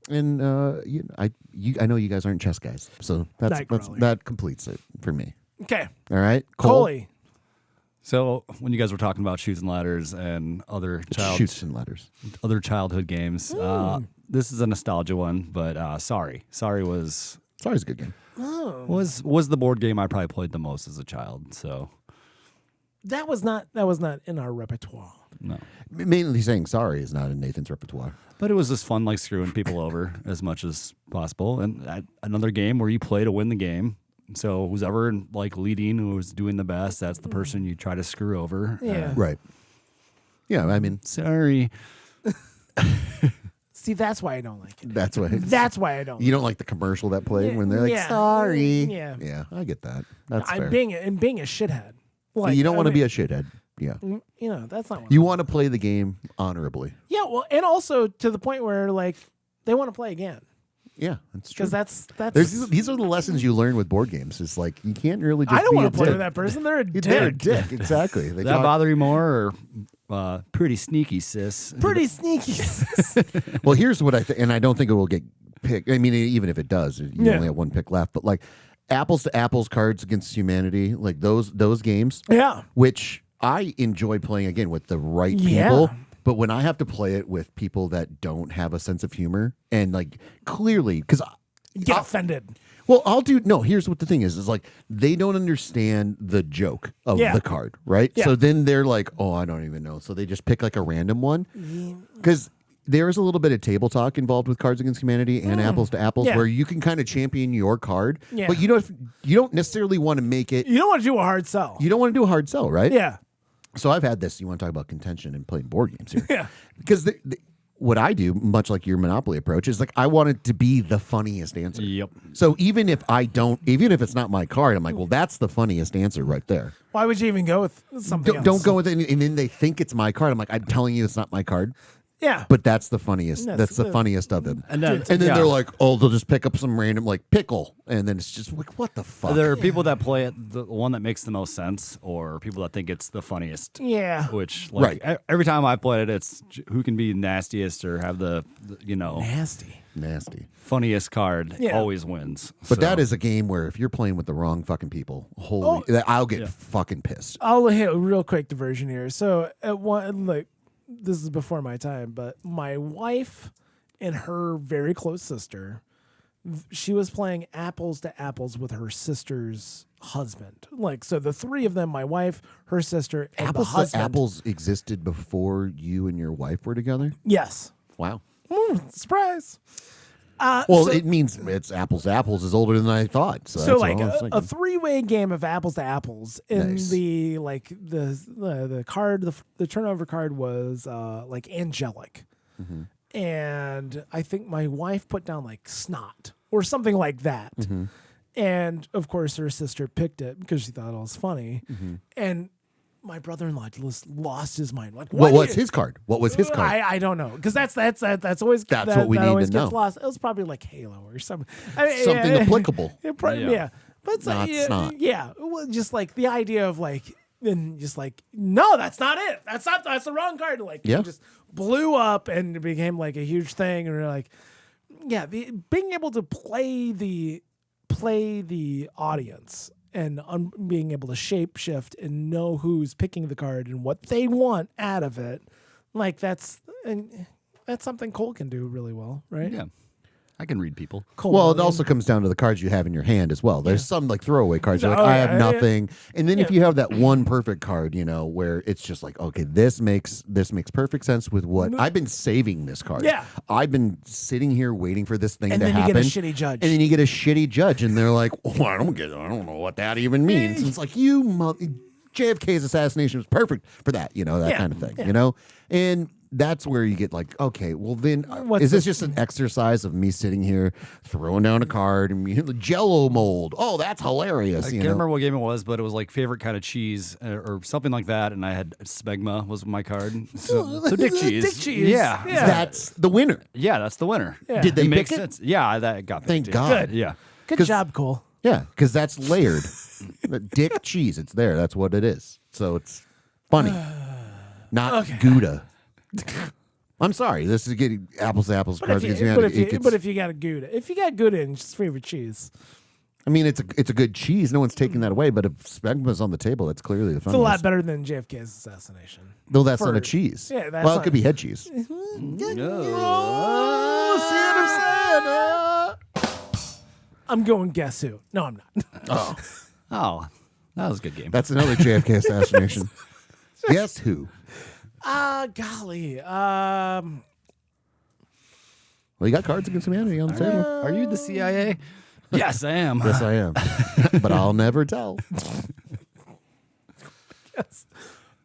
And I know you guys aren't chess guys, so that completes it for me. Okay. All right, Cole? Coley. So when you guys were talking about Shoots and Ladders and Shoots and Ladders. other childhood games, this is a nostalgia one. But Sorry was It's always a good game. was the board game I probably played the most as a child. So That was not in our repertoire. no. Mainly saying sorry is not in Nathan's repertoire. But it was just fun, like screwing people over as much as possible. And another game where you play to win the game. So who's ever like leading, who was doing the best, that's the person you try to screw over. Yeah. Right. Yeah, I mean, Sorry. See, that's why I don't like it. that's what. That's why I don't. You don't like the commercial that played Yeah, when they're like, yeah, sorry. yeah. Yeah, I get that. That's I'm fair. being a shithead. Like, You don't want to be mean, a shithead. Yeah. You know, that's not what You want to play the game honorably. Yeah, well, and also to the point where like they want to play again Yeah, that's true. because that's. These are the lessons you learn with board games. It's like you can't really just I don't be want a to play dick. with that person. They're a They're a dick. dick. Exactly. They Does that talk- bother you more or pretty sneaky, sis? Pretty sneaky. Well, here's what I think, and I don't think it will get picked. I mean, even if it does, you Yeah. only have one pick left. But like apples to apples, Cards Against Humanity, like those games, Yeah. which I enjoy playing again with the right Yeah. people. But when I have to play it with people that don't have a sense of humor and like clearly, because Get offended. well, I'll do no. Here's what the thing is like they don't understand the joke of Yeah. the card, right? Yeah. So then they're like, oh, I don't even know. So they just pick like a random one because there is a little bit of table talk involved with Cards Against Humanity and Apples to Apples, Yeah. where you can kind of champion your card, Yeah. but you don't necessarily want to make it. You don't want to do a hard sell. You don't want to do a hard sell, right? Yeah. So I've had this. You want to talk about contention and playing board games here? Yeah. Because what I do, much like your Monopoly approach, is like I want it to be the funniest answer. Yep. So even if it's not my card, I'm like, well, that's the funniest answer right there. Why would you even go with something else? Don't go with it, and then they think it's my card. I'm like, I'm telling you, it's not my card, Yeah. but that's the funniest. Yes, That's the funniest of them. And then, And then yeah. they're like, oh, they'll just pick up some random like pickle, and then it's just like, what the fuck? There are people that play it the one that makes the most sense, or people that think it's the funniest. Yeah. Which, like, every time I played it, it's who can be nastiest or have the Nasty. funniest card Yeah. always wins. But So, that is a game where if you're playing with the wrong fucking people, I'll get fucking pissed. I'll hit a real quick diversion here. So at one, like, this is before my time, but my wife and her very close sister, she was playing apples to apples with her sister's husband. Like, so the three of them, my wife, her sister, and Apples the to husband. Apples existed before you and your wife were together. Yes. Wow. Surprise. Well, it means it's apples to apples is older than I thought. So, So that's like all I was a thinking. three-way game of apples to apples in Nice. the like the card the turnover card was like angelic, Mm-hmm. and I think my wife put down like snot or something like that, Mm-hmm. and of course her sister picked it because she thought it was funny, Mm-hmm. and my brother-in-law just lost his mind. Like, What do was you- his card? What was his card? I don't know because that's always That's that, what we that need always to gets know. lost. It was probably like Halo or something. I mean, Something applicable. yeah. But it's Not like, snot. yeah, well, just like the idea of like, and just like, no, that's not it. That's the wrong card. Like, Yeah. it just blew up and it became like a huge thing. And we're like, yeah, being able to play the audience and being able to shape shift and know who's picking the card and what they want out of it, like that's something Cole can do really well, right? yeah. I can read people. Cold Well, it Alien. also comes down to the cards you have in your hand as well. There's some like throwaway cards. You're like, Oh, I yeah, have yeah. nothing. And then if you have that one perfect card, where it's just like, okay, this makes perfect sense with what I've been saving this card. Yeah. I've been sitting here waiting for this thing And to then you happen. get a shitty judge. And then you get a shitty judge, and they're like, oh, I don't know what that even means. It's like JFK's assassination was perfect for that, that Yeah, kind of thing, yeah. And that's where you get like, okay, well then, What's is this the- just an exercise of me sitting here throwing down a card and Jello mold? Oh, that's hilarious. I can't remember what game it was, but it was like favorite kind of cheese or something like that. And I had Smegma was my card. So dick cheese. Dick cheese. Yeah. Yeah. That's the winner. Yeah, that's the winner. Yeah. Did they it pick makes it? sense. Yeah, that got Thank picked, God. Good. Yeah. Good 'Cause- job, Cole. Yeah, because that's layered. Dick cheese, it's there. That's what it is. So it's funny, not Gouda. I'm sorry. This is getting apples to apples. But if you got a Gouda, if you got Gouda in just favorite cheese, I mean, it's a good cheese. No one's taking that away. But if Smegma's on the table, that's clearly the it's a funniest. lot better than JFK's assassination. Though that's not for- a cheese. Yeah, that's well, it not- could be head cheese. I'm going Guess Who. No, I'm not. Oh, that was a good game. That's another JFK assassination. Guess who? Golly. Well, you got Cards Against Humanity on the table. Are you the CIA? Yes, I am. Yes, I am. But I'll never tell.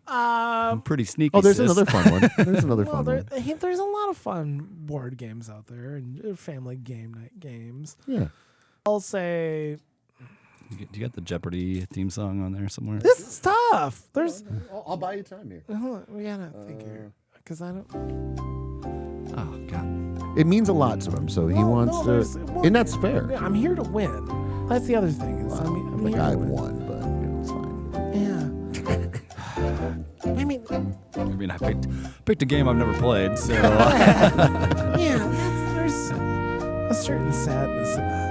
I'm pretty sneaky. Oh, there's sis. another fun one. There's another Well, fun one. there's a lot of fun board games out there and family game night games. Yeah. I'll say Do you got the Jeopardy theme song on there somewhere? this is tough. There's I'll buy you time here. hold on, we gotta think here because I don't. Oh God. It means a lot to him, so he wants there's- to, well, and that's fair. Yeah, I'm here to win. That's the other thing. Is I'm Like here I to win. won, but it's fine. Yeah. I mean, I mean, I picked a game I've never played, so yeah. There's a certain sadness in that.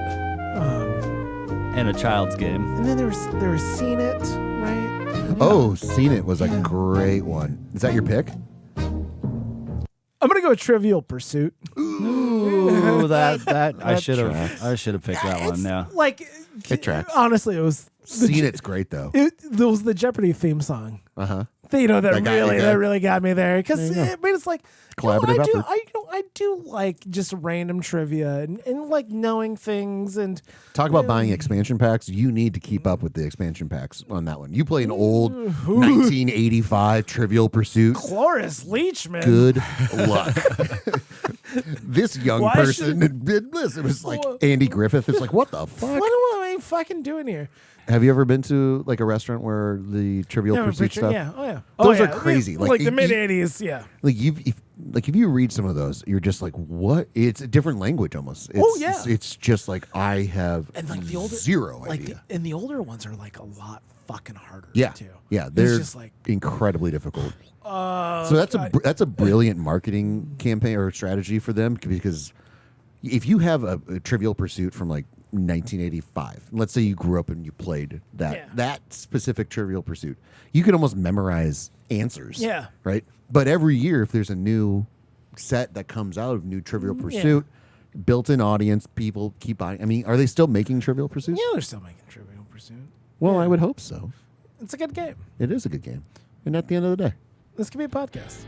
and a child's game. And then there was Seen It, right? Oh, Seen It was a great one. Is that your pick? I'm gonna go with Trivial Pursuit. Ooh, that I should tracks. have picked that one. Yeah. Like, It tracks. honestly, it was Seen It's great though. it was the Jeopardy theme song. Uh huh. That That got you good. really got me there because There you go. it's like Collaborative effort. I do like just random trivia and like knowing things and Talk about buying expansion packs. You need to keep up with the expansion packs on that one. You play an old 1985 Trivial Pursuit. Cloris Leachman. Good luck. This young Why person did this. It was like Andy Griffith. It's like, what the fuck? What am I fucking doing here? Have you ever been to like a restaurant where the Trivial Yeah, Pursuit stuff? yeah, oh yeah. Those oh, are yeah. crazy. Like, Like, the you- mid '80s, yeah. Like if you read some of those, you're just like, what? It's a different language almost. It's, yeah. It's just like I have And like the older zero like idea. and the older ones are like a lot fucking harder Yeah, too. yeah, It's they're just like incredibly difficult. So that's a brilliant marketing campaign or strategy for them because if you have a Trivial Pursuit from like 1985, let's say you grew up and you played that specific Trivial Pursuit, you can almost memorize answers. Yeah. Right. But every year, if there's a new set that comes out of new Trivial Pursuit, built-in audience, people keep buying. I mean, are they still making Trivial Pursuit? yeah, they're still making Trivial Pursuit. Well, I would hope so. It's a good game. It is a good game. And at the end of the day, This could be a podcast.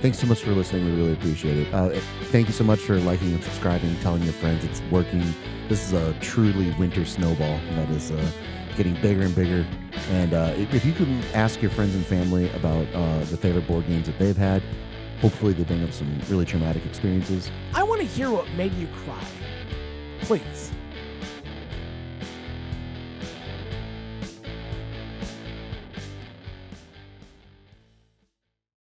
thanks so much for listening. We really appreciate it. Thank you so much for liking and subscribing, telling your friends it's working. This is a truly winter snowball that is getting bigger and bigger. And if you can ask your friends and family about the favorite board games that they've had, hopefully they bring up some really traumatic experiences. I want to hear what made you cry. Please.